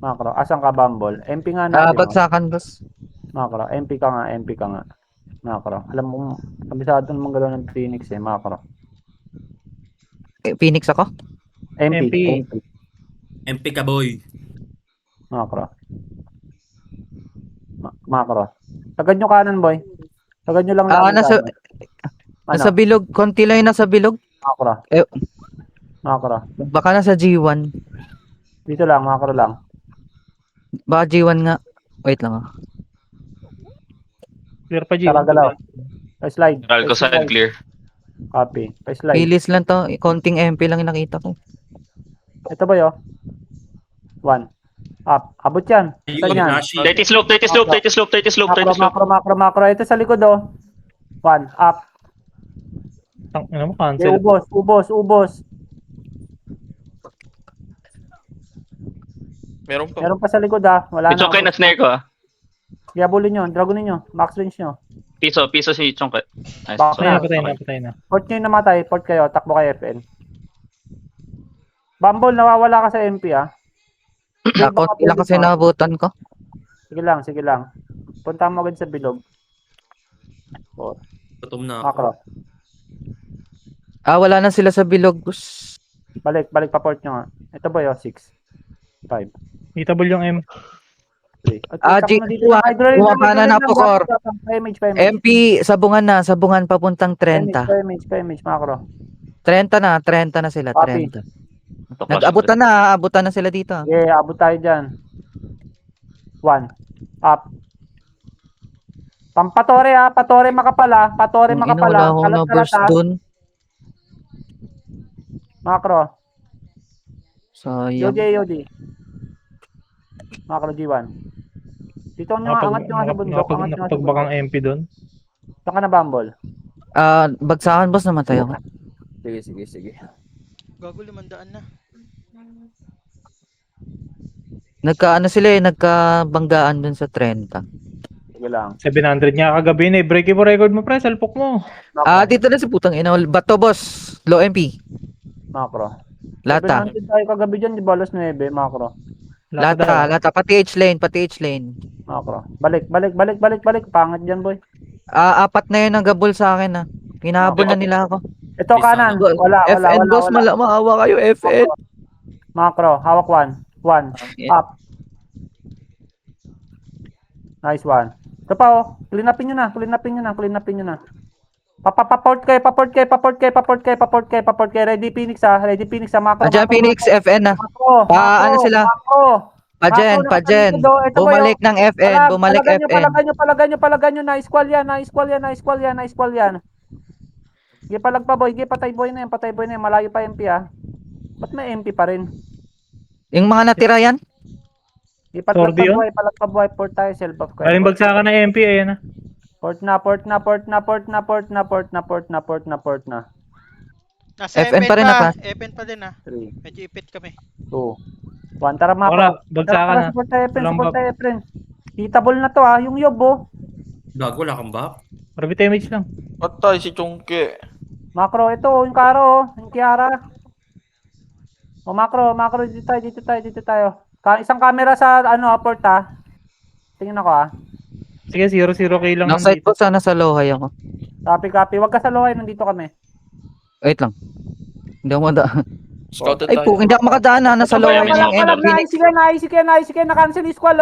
Speaker 2: Makro. Asan ka Bumble? MP nga natin.
Speaker 4: Bagsakan boss.
Speaker 2: Makro. MP ka nga. Makro. Alam mo, kabisado naman galaw ng Phoenix Makro.
Speaker 4: Phoenix ako?
Speaker 2: MP.
Speaker 3: MP ka boy.
Speaker 2: Makro. Tagad nyo kanan boy. Tagad nyo lang
Speaker 4: Nasa bilog, konti lang yung nasa bilog.
Speaker 2: Makro.
Speaker 4: Baka nasa G1.
Speaker 2: Dito lang, makro lang.
Speaker 4: Baka G1 nga. Wait lang
Speaker 6: Clear pa G.
Speaker 2: Tara galaw. Pa-slide.
Speaker 1: Ralco side clear.
Speaker 2: Copy. Pa-slide.
Speaker 4: Pilis lang to. Konting MP lang yung nakita ko.
Speaker 2: Ito ba 1. Up. Abot yan. Saan yan?
Speaker 3: Rashi.
Speaker 1: 30 slope.
Speaker 2: Makro. Ito sa likod 1. Up.
Speaker 6: Ano mo, cancel.
Speaker 2: Ubos.
Speaker 7: Meron pa.
Speaker 2: Pa sa likod Wala
Speaker 1: It's okay na snare ko
Speaker 2: Diabolin nyo. Dragonin nyo. Max range nyo.
Speaker 1: Piso si Chongke. Nice.
Speaker 2: Back na.
Speaker 6: Patay na.
Speaker 2: Port nyo yung namatay. Port kayo. Takbo kayo FN. Bumble, nawawala ka sa MP
Speaker 4: Konti lang kasi naabutan ko.
Speaker 2: Sige lang. Punta mo agad sa bilog.
Speaker 3: Gutom na ako.
Speaker 2: Makro.
Speaker 4: Wala na sila sa bilog.
Speaker 2: Balik pa port nyo nga. Ito ba 6? 5.
Speaker 6: Hitable yung M.
Speaker 2: 3.
Speaker 4: Bumaba na Napocor.
Speaker 2: Pa-image.
Speaker 4: MP, sabungan papuntang 30.
Speaker 2: Pa-image, makro.
Speaker 4: 30 na sila,
Speaker 2: Copy.
Speaker 4: 30. Nag-abutan na sila dito.
Speaker 2: Yeah, abot tayo dyan. 1. Up. Pampatore Patore makapala.
Speaker 4: Wala akong na-burst dun.
Speaker 2: Makro.
Speaker 4: Sayang.
Speaker 2: Yodi. Makro G1. Dito nyo angat nyo nga sa bundok.
Speaker 6: Nakapagbakang MP dun.
Speaker 2: Saan ka na Bumble?
Speaker 4: Bagsakan boss, namatay ako.
Speaker 2: Sige.
Speaker 5: Gago 500 na.
Speaker 4: Nagkaano sila nagkabanggaan dun sa 30.
Speaker 2: Sige lang.
Speaker 6: 700 niya kagabi na eh. Break mo record mo pre, salpok mo.
Speaker 4: Dito na si putang ina. Bato boss. Low MP.
Speaker 2: Macro.
Speaker 4: Lata.
Speaker 2: 700 tayo kagabi dyan, di ba alas 9, macro.
Speaker 4: Lata. Pati H lane.
Speaker 2: Macro. Balik. Pangit dyan, boy.
Speaker 4: 4 na yun ang gabol sa akin Hinahabol na nila ako.
Speaker 2: Ito kanan. Wala.
Speaker 4: FN boss, maawa kayo FN.
Speaker 2: Macro. Hawak 1. Up. Nice one. Ito pa oh. Clean upin nyo na. Paport kayo. Ready Phoenix macro.
Speaker 4: Andiyan Phoenix FN na.
Speaker 2: Macro.
Speaker 4: Ano sila?
Speaker 2: Macro.
Speaker 4: Pajen.
Speaker 2: Ito, boy,
Speaker 4: Bumalik ng FN. Bumalik FN.
Speaker 2: Palagan nyo. Na-squall yan. Sige, palag pa boy. Sige, patay boy na yan. Malayo pa MP Ba't may MP pa rin?
Speaker 4: Yung mga natira yan?
Speaker 2: Sige,
Speaker 6: Sordi yun?
Speaker 2: palag pa buhay. Port tayo, self of
Speaker 6: Galing bagsakan ng MP, ayan na.
Speaker 2: Port na.
Speaker 5: Nasa
Speaker 4: FN pa rin na, Pas.
Speaker 5: FN pa din
Speaker 2: 3,
Speaker 5: Medyo ipit kami.
Speaker 2: 2, 1. Tara mga
Speaker 6: Wala, bagsakan na.
Speaker 2: Support tayo,
Speaker 6: Walang
Speaker 2: friend. Hitable na to yung yob
Speaker 3: Gago, wala kang back.
Speaker 6: Marami damage lang.
Speaker 7: Patay si Chungke.
Speaker 2: Macro, ito, yung Karo, yung Kiara. Macro, dito tayo. Isang camera sa, port Tingin ako
Speaker 6: Sige, 0-0 kayo lang.
Speaker 4: Nang side po sana sa lohay ako.
Speaker 2: Copy. Wag ka sa lohay, nandito kami.
Speaker 4: Wait lang. Hindi ako madaan.
Speaker 7: Scouted
Speaker 4: Ay po, hindi ako makadaan nasa lohay
Speaker 1: Palag,
Speaker 4: ng
Speaker 1: palag,
Speaker 4: Phoenix.
Speaker 2: Na-cancel squall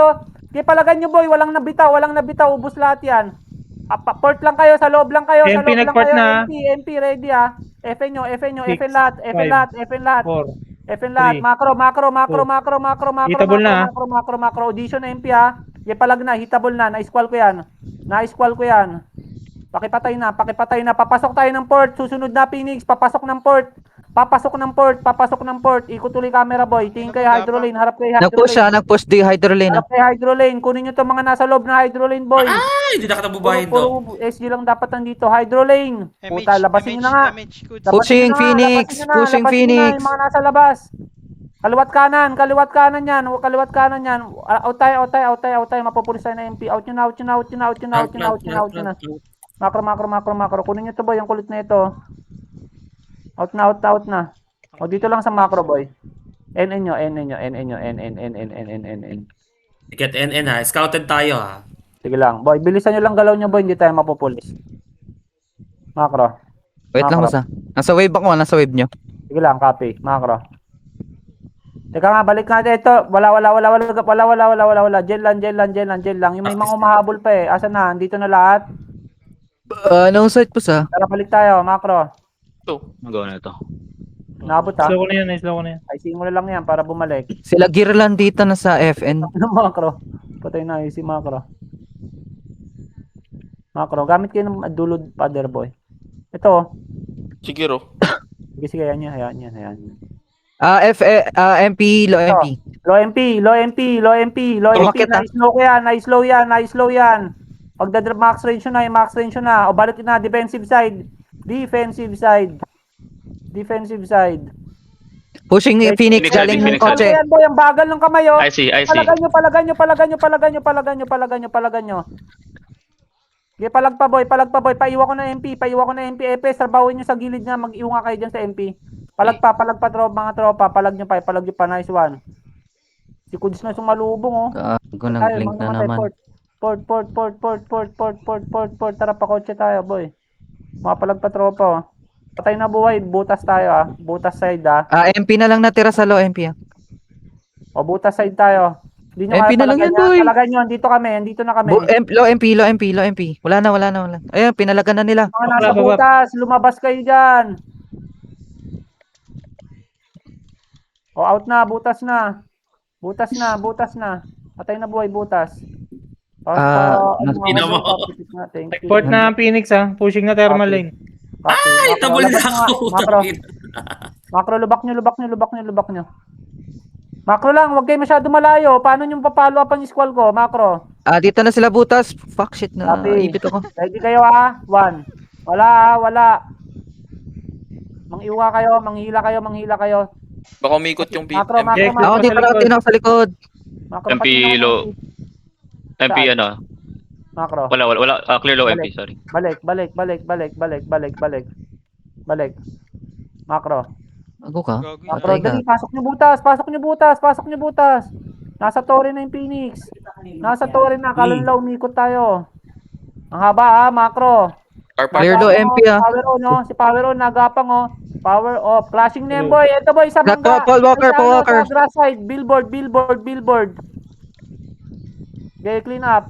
Speaker 2: Kaya palagan nyo boy, walang nabitaw, ubos lahat yan. Port lang kayo, sa loob lang kayo,
Speaker 6: MP nag-port na.
Speaker 2: MP ready FN nyo,
Speaker 6: Six,
Speaker 2: FN lahat.
Speaker 6: 4.
Speaker 2: FN lahat,
Speaker 6: Three,
Speaker 2: macro,
Speaker 6: Hitable na,
Speaker 2: macro, audition na MP Kaya palag na, hitable na, na-squall ko yan. Pakipatay na, papasok tayo ng port, susunod na Phoenix, papasok ng port. Ikot ulit camera boy, tingin kayo hydro lane, harap kayo hydro lane.
Speaker 4: Nag-push di hydro lane.
Speaker 2: Harap kayo hydro lane, kunin nyo to mga nasa loob na hydro lane boy.
Speaker 3: Ay, hindi na kita bubahin to.
Speaker 2: Puro SG lang dapat nandito, hydro lane. Puta, labasin nyo na nga.
Speaker 5: Good.
Speaker 4: Pushing Phoenix, pushing Phoenix.
Speaker 2: Yung mga nasa labas. Kaliwat kanan yan. Out tayo, mapupulis tayo na MP. Out nyo na. Macro. Kunin nyo to boy, yung kulit na ito. Out na. O dito lang sa macro boy. NN nyo.
Speaker 3: Get NN Scouted tayo
Speaker 2: Sige lang. Boy, bilisan nyo lang galaw nyo boy, hindi tayo mapupulis. Macro.
Speaker 4: Wait lang boss Nasa wave ako, nasa wave nyo.
Speaker 2: Sige lang, copy. Macro. Teka nga, balik natin ito. Wala. Gel lang. Yung may mga umahabol pa Asan na? Dito na lahat.
Speaker 4: No side po
Speaker 2: Tara, balik tayo. Macro.
Speaker 1: Magawa na ito.
Speaker 2: Naabot
Speaker 6: Slow ko na yan.
Speaker 2: IC mo na lang yan para bumalik.
Speaker 4: Sila gear lang dito na sa FN.
Speaker 2: Macro. Patay na IC macro. Gamit kayo ng dulod father boy. Ito.
Speaker 7: Sige ro.
Speaker 2: Sige, hayaan yan.
Speaker 4: MP, low MP.
Speaker 2: Low MP.
Speaker 4: Tumakit,
Speaker 2: Na-slow yan. Pagdadrop max range na. O balik na, defensive side.
Speaker 4: Pushing ni Phoenix galing ng kotse.
Speaker 2: Ayan boy, ang bagal ng kamay
Speaker 1: I see.
Speaker 2: Palagan nyo. Sige, palag pa boy. Paiwa ko na MP. EPS, trabawin nyo sa gilid nga. Mag-iwa kayo dyan sa MP. Palag pa, mga tropa. Palag nyo pa. Nice one. Si Kuds na sumalubong
Speaker 4: Gago, nag-blink na naman.
Speaker 2: Port. Tara, pa kotse tayo boy. Mga palag pa tropa Patay na buhay. Butas tayo Butas side
Speaker 4: MP na lang natira sa low MP
Speaker 2: O butas side tayo. Hindi nyo
Speaker 4: MP na lang yan, boy.
Speaker 2: Talaga nyo, andito na kami.
Speaker 4: Low MP. Wala na. Ayun, pinalagan na nila.
Speaker 2: Mga nasa butas, lumabas kayo dyan. O out na, butas na. Patay na buhay, butas.
Speaker 6: Port na ang Phoenix pushing na thermal lane.
Speaker 3: Ay, tabol na ako.
Speaker 2: Macro, lubak nyo. Macro lang, huwag kayo masyado malayo. Paano nyo papalo up ang squall ko, macro?
Speaker 4: Dito na sila butas. Fuck shit na.
Speaker 2: Copy.
Speaker 4: Ibit ako.
Speaker 2: Ready kayo 1. Wala wala. Mangiwa kayo, manghila kayo.
Speaker 7: Baka umikot yung
Speaker 2: Macro,
Speaker 7: MP.
Speaker 6: Jake,
Speaker 4: Ako dito na tinok sa likod.
Speaker 2: Macro,
Speaker 1: MP
Speaker 2: patingin ako.
Speaker 1: low. MP
Speaker 2: Saan?
Speaker 1: ano?
Speaker 2: Macro.
Speaker 1: Wala. Clear low MP,
Speaker 2: Balik.
Speaker 1: sorry.
Speaker 2: Balik. Macro.
Speaker 4: Ako ka?
Speaker 5: Gago
Speaker 2: Macro,
Speaker 4: Patay ka.
Speaker 2: dali, pasok nyo butas. Nasa Torre na yung Phoenix. Nasa Torre na, kalunlaw, umikot tayo. Ang haba Macro.
Speaker 4: Clear low MP
Speaker 2: Power on, si Power on, nagapang Power off. Flashing na yan, boy. Ito, boy, sa
Speaker 4: Black
Speaker 2: bangka.
Speaker 4: Paul Walker,
Speaker 2: Sa
Speaker 4: Paul Walker.
Speaker 2: Sa grass side. Billboard. Okay, clean up.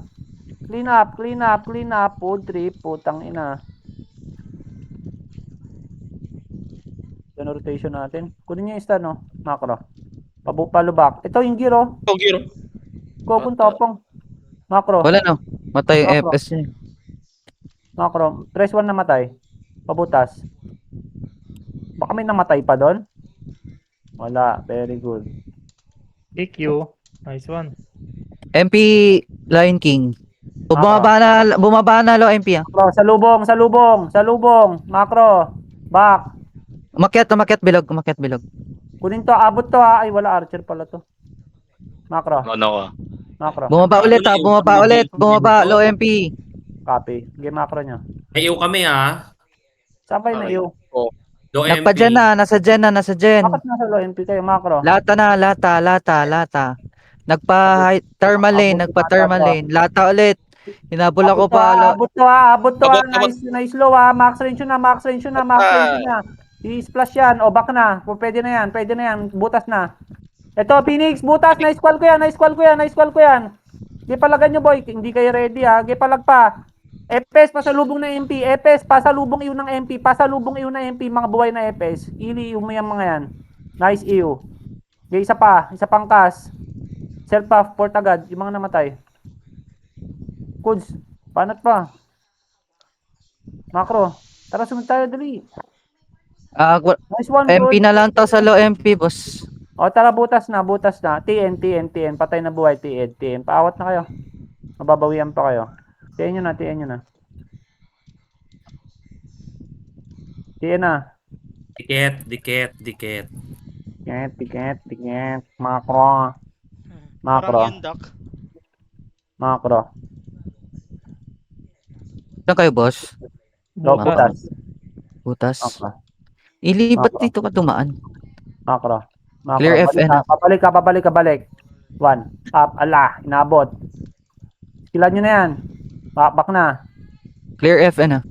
Speaker 2: Food trip. Putang ina. Yan rotation natin. Kunin niyo yung stun, Macro. Palubak. Ito yung gear,
Speaker 7: Oh, Giro.
Speaker 2: Kokong topong. Macro.
Speaker 4: Wala no. Matay yung
Speaker 2: Macro.
Speaker 4: FS niya.
Speaker 2: Macro. Trace 1 namatay. Pabutas. Baka may namatay pa doon? Wala. Very good.
Speaker 6: EQ. Nice one.
Speaker 4: MP Lion King. Bumaba na low MP
Speaker 2: Macro, salubong. Macro. Back.
Speaker 4: Umakyat bilog.
Speaker 2: Kunin to. Abot to Ay, wala. Archer pala to. Macro.
Speaker 1: Ano ka?
Speaker 2: Macro.
Speaker 4: Bumaba ulit. Low MP.
Speaker 2: Copy. Game macro nyo.
Speaker 3: May iyo kami
Speaker 2: Saan kayo na iyo?
Speaker 3: Low
Speaker 4: Nagpa-gen
Speaker 3: MP.
Speaker 4: na. Nasa gen.
Speaker 2: Bakit nasa low MP kayo, Macro?
Speaker 4: Lata. Nagpa-thermal lane. Lata ulit. Hinabol ako pa.
Speaker 2: Abot to
Speaker 7: Abot.
Speaker 2: Nice low Max range yun na. I-splash yan. O, back na. Pwede na yan. Butas na. Ito, Phoenix. Butas. Nice call ko yan. Gipalagan nyo, boy. Hindi kayo ready, Gipalag pa. EPS, pasalubong na MP. EPS, pasalubong iyo ng MP. Mga buhay na EPS. Ili mo yung mga yan. Nice iyo. Isa pang cast. Self-buff, port agad. Yung mga namatay. Kuds, panat pa. Macro. Tara, sumunod tayo, dali. Nice one,
Speaker 4: MP
Speaker 2: Kuds.
Speaker 4: na lang to sa low MP, boss.
Speaker 2: O, tara, butas na. TN. Patay na buhay, TN. Paawat na kayo. Mababawian pa kayo. TN nyo na. TN na.
Speaker 3: Dikit.
Speaker 2: Tiket. Macro.
Speaker 5: Parang yan, Doc.
Speaker 2: Macro.
Speaker 4: Saan kayo, boss?
Speaker 2: Low
Speaker 6: Butas.
Speaker 2: butas.
Speaker 4: Butas.
Speaker 2: Macro.
Speaker 4: Ilibat
Speaker 2: Macro.
Speaker 4: dito ka dumaan.
Speaker 2: Macro.
Speaker 4: Clear FN.
Speaker 2: Balik ka. 1. Up. Ala. Inabot. Skillan nyo na yan. Back na.
Speaker 4: Clear FN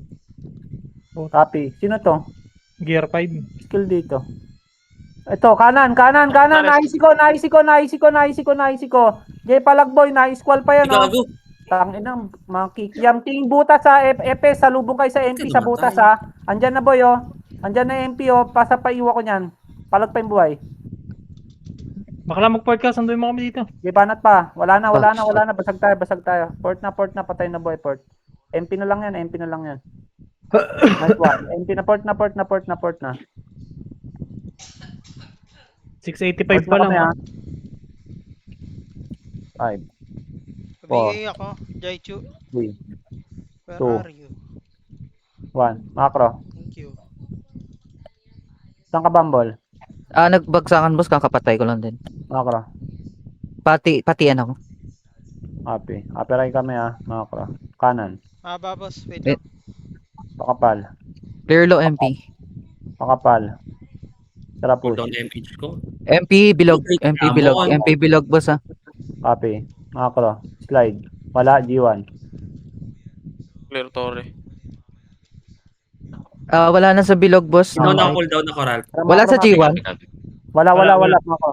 Speaker 2: Copy. Sino to?
Speaker 6: Gear 5.
Speaker 2: Skill dito. Ito, kanan. Naisi ko. Jay Palagboy, na-squall pa yan,
Speaker 3: Gago.
Speaker 2: Tanginang, makikiam. Ting butas sa FS, salubong kayo sa MP sa butas, Andyan na, boy, Andyan na MP, Pasa pa iwa ko niyan. Palag pa yung buhay.
Speaker 6: Baka lang mag-port ka. Sanduin mo kami dito.
Speaker 2: Jay, banat pa. Wala na. Basag tayo. Port na. Patay na, boy, port. MP na lang yan. Nice one. MP na, port na.
Speaker 6: 685 pa lang.
Speaker 2: 5,
Speaker 5: Pabigay ako. Jaichu.
Speaker 2: 3,
Speaker 5: Where
Speaker 2: Two.
Speaker 5: are you?
Speaker 2: 1. Macro.
Speaker 5: Thank you.
Speaker 2: Saan ka, Bumble?
Speaker 4: Nagbagsakan, boss. Kakapatay ko lang din.
Speaker 2: Macro.
Speaker 4: Patian ako.
Speaker 2: Copy rin kami, Macro. Kanan.
Speaker 5: Boss. Wait
Speaker 4: Eh.
Speaker 5: lang.
Speaker 2: Pakapal.
Speaker 4: Clear low MP.
Speaker 2: Tara, push.
Speaker 3: Cooldown MH ko.
Speaker 4: MP bilog, boss,
Speaker 2: Copy. Macro. Slide. Wala, G1.
Speaker 7: Clear Torre.
Speaker 4: Wala na sa bilog, boss.
Speaker 3: Down
Speaker 4: No,
Speaker 3: cooldown na Coral.
Speaker 4: wala sa G1.
Speaker 2: Wala,
Speaker 6: Wala.
Speaker 2: Macro.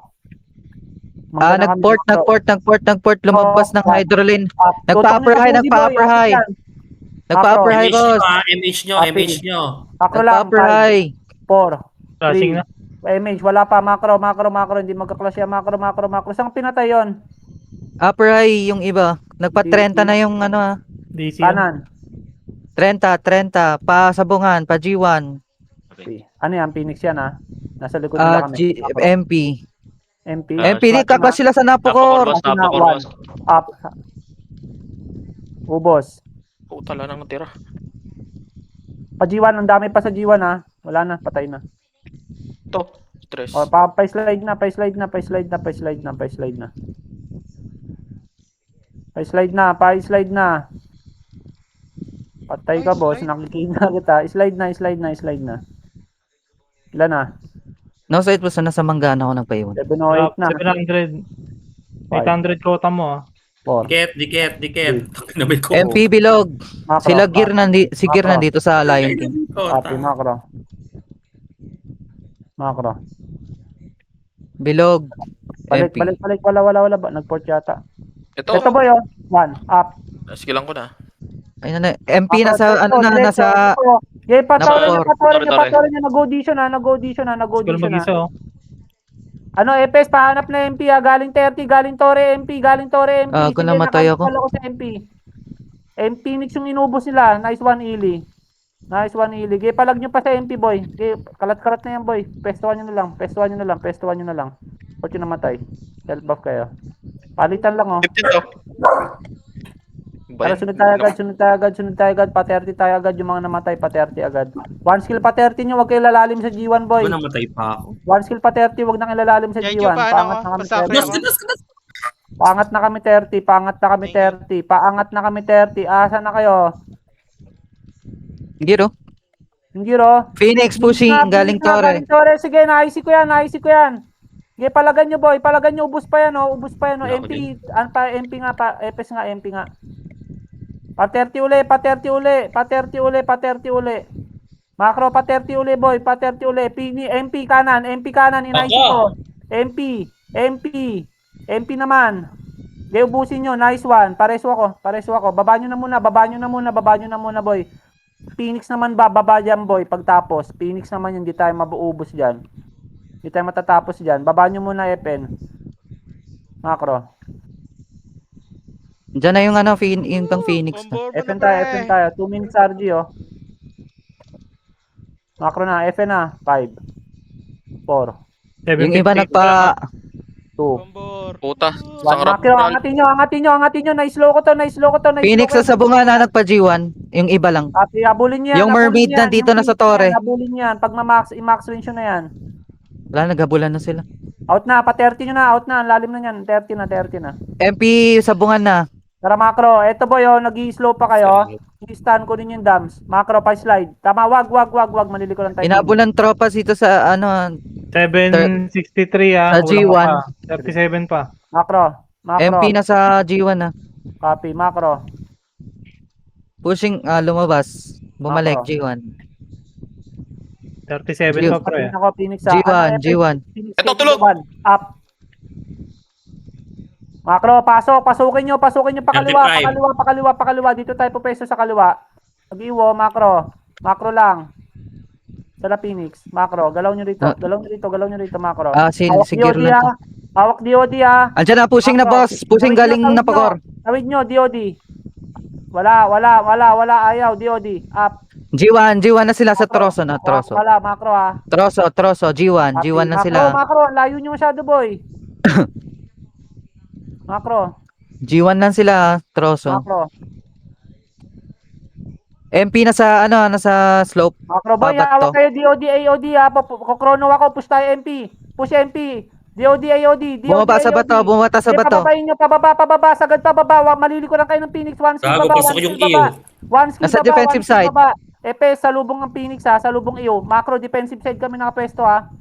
Speaker 2: Maganda kami, Macro.
Speaker 4: Nagport, lumabas ng hydroline.
Speaker 2: Up.
Speaker 4: Nagpa-upper high, Nagpa-upper high, boss.
Speaker 3: MH nyo.
Speaker 2: Macro lang.
Speaker 4: Nagpa-upper high.
Speaker 2: 4.
Speaker 6: Flashing na.
Speaker 2: MH, wala pa. Macro. Hindi magka-clash yan. Macro. Saan pinatay yun?
Speaker 4: Upper high yung iba. Nagpa-30 na yung
Speaker 6: DC.
Speaker 2: Kanan.
Speaker 4: 30. Pa sabungan, pa G1.
Speaker 2: Ano yan? Phoenix yan, Nasa likod nila kami.
Speaker 4: MP.
Speaker 2: MP.
Speaker 4: MP, di ka ba sila sa Napocor?
Speaker 1: Napocor, boss.
Speaker 2: Up. Ubos.
Speaker 7: Puta, wala nang natira.
Speaker 2: Pa G1, ang dami pa sa G1 ha. Wala na, patay na.
Speaker 7: Ito. Stress.
Speaker 2: O, pa-slide na, pa-slide na, pa-slide na, pa-slide na, pa-slide na. Pa-slide na, pa-slide na. Patay ka,
Speaker 5: Ay,
Speaker 2: boss.
Speaker 5: slide.
Speaker 2: Nakikita kita. Slide na, slide na, slide na. Ilan na?
Speaker 4: No, sa ito, nasa manggana ako nagpaiwan.
Speaker 2: 708 na.
Speaker 6: 700. 800 quota mo ah.
Speaker 2: 4.
Speaker 3: Dikit. Namin ko.
Speaker 4: MP Bilog.
Speaker 2: Macro.
Speaker 4: Sila Gear si Gear
Speaker 2: Macro.
Speaker 4: nandito sa Lion King.
Speaker 2: Copy, macro. Macro.
Speaker 4: Bilog.
Speaker 2: Balik,
Speaker 4: MP.
Speaker 2: balik. Wala. Nag-port yata.
Speaker 7: Ito.
Speaker 2: Ito boy, oh. 1. Up.
Speaker 7: Skilan ko na.
Speaker 4: Ayun na. MP nasa, ano na, nasa,
Speaker 2: Yay, patorin
Speaker 4: Napor.
Speaker 2: niya. Nag-audition na.
Speaker 6: Skill mag-isa oh.
Speaker 2: Ano, Epes, pahanap na MP ha. Galing 30, galing Torre MP.
Speaker 4: Kung namatay ako.
Speaker 2: Nakakapal sa MP. MP mix yung inubos nila. Nice one, Ili. Gaya, palag nyo pa sa MP, boy. Gaya, kalat-karat na yan, boy. Pestuhan nyo na lang. Ba't yung namatay? Self buff kayo. Palitan lang, oh.
Speaker 7: 15 to.
Speaker 2: Para sunod tayo agad. Pa-30 tayo agad. Yung mga namatay, pa-30 agad. One skill pa-30 nyo. Huwag kayo lalalim sa G1, boy.
Speaker 3: Ba namatay pa ako?
Speaker 2: One skill pa-30. Huwag nang ilalalim sa
Speaker 5: Jaichu,
Speaker 2: G1.
Speaker 5: paano
Speaker 2: Paangat
Speaker 5: ako?
Speaker 2: na kami
Speaker 5: Masakit
Speaker 2: 30.
Speaker 5: ako.
Speaker 2: Paangat na kami 30. Asa na kayo?
Speaker 4: Gear oh.
Speaker 2: Yung giro.
Speaker 4: Phoenix pushing, galing Torre.
Speaker 2: Sige, naisip ko yan. Sige, palagan nyo, boy. Ubus pa yan, oh. MP, MP nga pa. Epes nga, MP nga. Pa-30 uli. Macro, pa-30 uli, boy. MP kanan. Inaisip ko. MP naman. Sige, ubusin nyo. Nice one. Pareso ako. Baba nyo na muna, boy. Phoenix naman baba dyan, boy. Pagtapos. Phoenix naman yun. Hindi tayo mabuubos dyan. Hindi tayo matatapos dyan. Baba nyo muna, Epen. Macro.
Speaker 4: Diyan na yung ano, yung pang Phoenix na.
Speaker 2: Epen tayo. 2 minutes RG, oh. Macro na. Epen na. 5. 4.
Speaker 4: Yung iba
Speaker 6: 750.
Speaker 4: nagpa,
Speaker 2: 2.
Speaker 5: Bombor.
Speaker 7: Puta.
Speaker 2: 1.
Speaker 7: Isang rap.
Speaker 2: Macro, angatin nyo. Nice-low ko to.
Speaker 4: Phoenix sa sabungan na nagpa G1. Yung iba lang.
Speaker 2: Copy, abulin yan.
Speaker 4: Yung mermaid nandito na sa Torre.
Speaker 2: Abulin yan. Pag i-max range nyo na yan.
Speaker 4: Wala, naghabulan na sila.
Speaker 2: Out na. Pa-30 nyo na. Ang lalim na yan. 30 na.
Speaker 4: MP sabungan na.
Speaker 2: Tara, Macro. Eto, boy, oh. Nag-i-slow pa kayo. I-stun ko din yung dams. Macro, pa-slide. Tama, wag. Malili ko lang tayo.
Speaker 4: Inabulan tropa dito sa ano,
Speaker 6: 763 ah.
Speaker 4: Sa G1.
Speaker 6: Wala pa. 37 pa.
Speaker 2: Macro.
Speaker 4: MP na sa G1 na.
Speaker 2: Copy, Macro.
Speaker 4: Pushing, lumabas. Bumalik,
Speaker 2: Ako.
Speaker 4: G1.
Speaker 6: 37
Speaker 4: G1.
Speaker 6: pa pre.
Speaker 2: Ako, Phoenix sa...
Speaker 4: G1.
Speaker 2: Phoenix,
Speaker 7: Ito, tulog!
Speaker 2: Up. Macro, pasukin nyo pakaliwa. Dito tayo pupesto sa kaliwa. Mag-iwo, Macro lang. Sala Phoenix, Macro, galaw nyo rito, Macro.
Speaker 4: Sigir na to.
Speaker 2: Hawak DOD ah.
Speaker 4: Andiyan na, pushing na boss. Pushing galing na Pagor.
Speaker 2: Tawid nyo, DOD. Wala, ayaw, DOD. Up.
Speaker 4: G1 na sila sa Troso na, Troso.
Speaker 2: Wala, Macro ah.
Speaker 4: Troso, G1 na sila.
Speaker 2: Macro, layo nyo masyado, boy. Macro,
Speaker 4: G1 na sila, Troso.
Speaker 2: Macro.
Speaker 4: MP na sa ano, nasa slope.
Speaker 2: Macro boy,
Speaker 4: Babat
Speaker 2: hawak
Speaker 4: to.
Speaker 2: kayo DOD, AOD ha. Kokrono ako, push tayo MP. Push MP. DOD, AOD.
Speaker 4: Bumaba sa bato.
Speaker 2: Pababain nyo, pababa, sagad pababa. Malili ko lang kayo ng Phoenix. One skill
Speaker 3: Gago,
Speaker 2: baba,
Speaker 3: pasok
Speaker 2: one
Speaker 3: yung
Speaker 2: skill
Speaker 3: iyo.
Speaker 2: baba. One skill
Speaker 4: Nasa
Speaker 2: baba,
Speaker 4: defensive
Speaker 2: one skill
Speaker 4: side.
Speaker 2: baba. Epe, sa lubong ng Phoenix ha, sa lubong iyo. Macro, defensive side kami nakapwesto ha.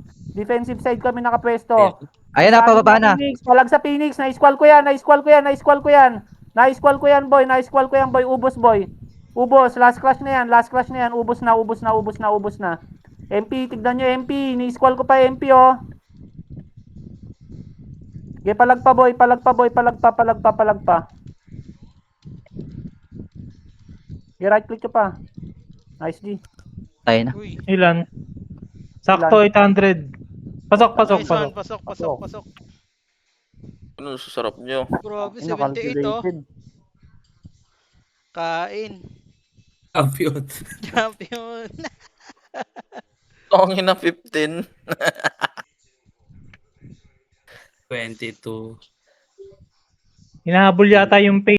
Speaker 4: Ayan na, pababa na.
Speaker 2: Phoenix, palag sa Phoenix. Na-squall ko yan, boy. Ubos, last clash na yan. Ubos na. MP, tignan nyo MP. Ni-squall ko pa MP, oh. Okay, palag pa. Okay, right click ko pa. Nice G.
Speaker 4: Tayo na.
Speaker 5: Uy.
Speaker 6: Ilan? Sakto 800. Pasok.
Speaker 5: Nice one. Pasok.
Speaker 7: Ano sa sarap nyo?
Speaker 5: Grabe, 78 oh. Kain. Champion.
Speaker 7: Tongin na 15.
Speaker 3: 22.
Speaker 6: Hinahabol yata yung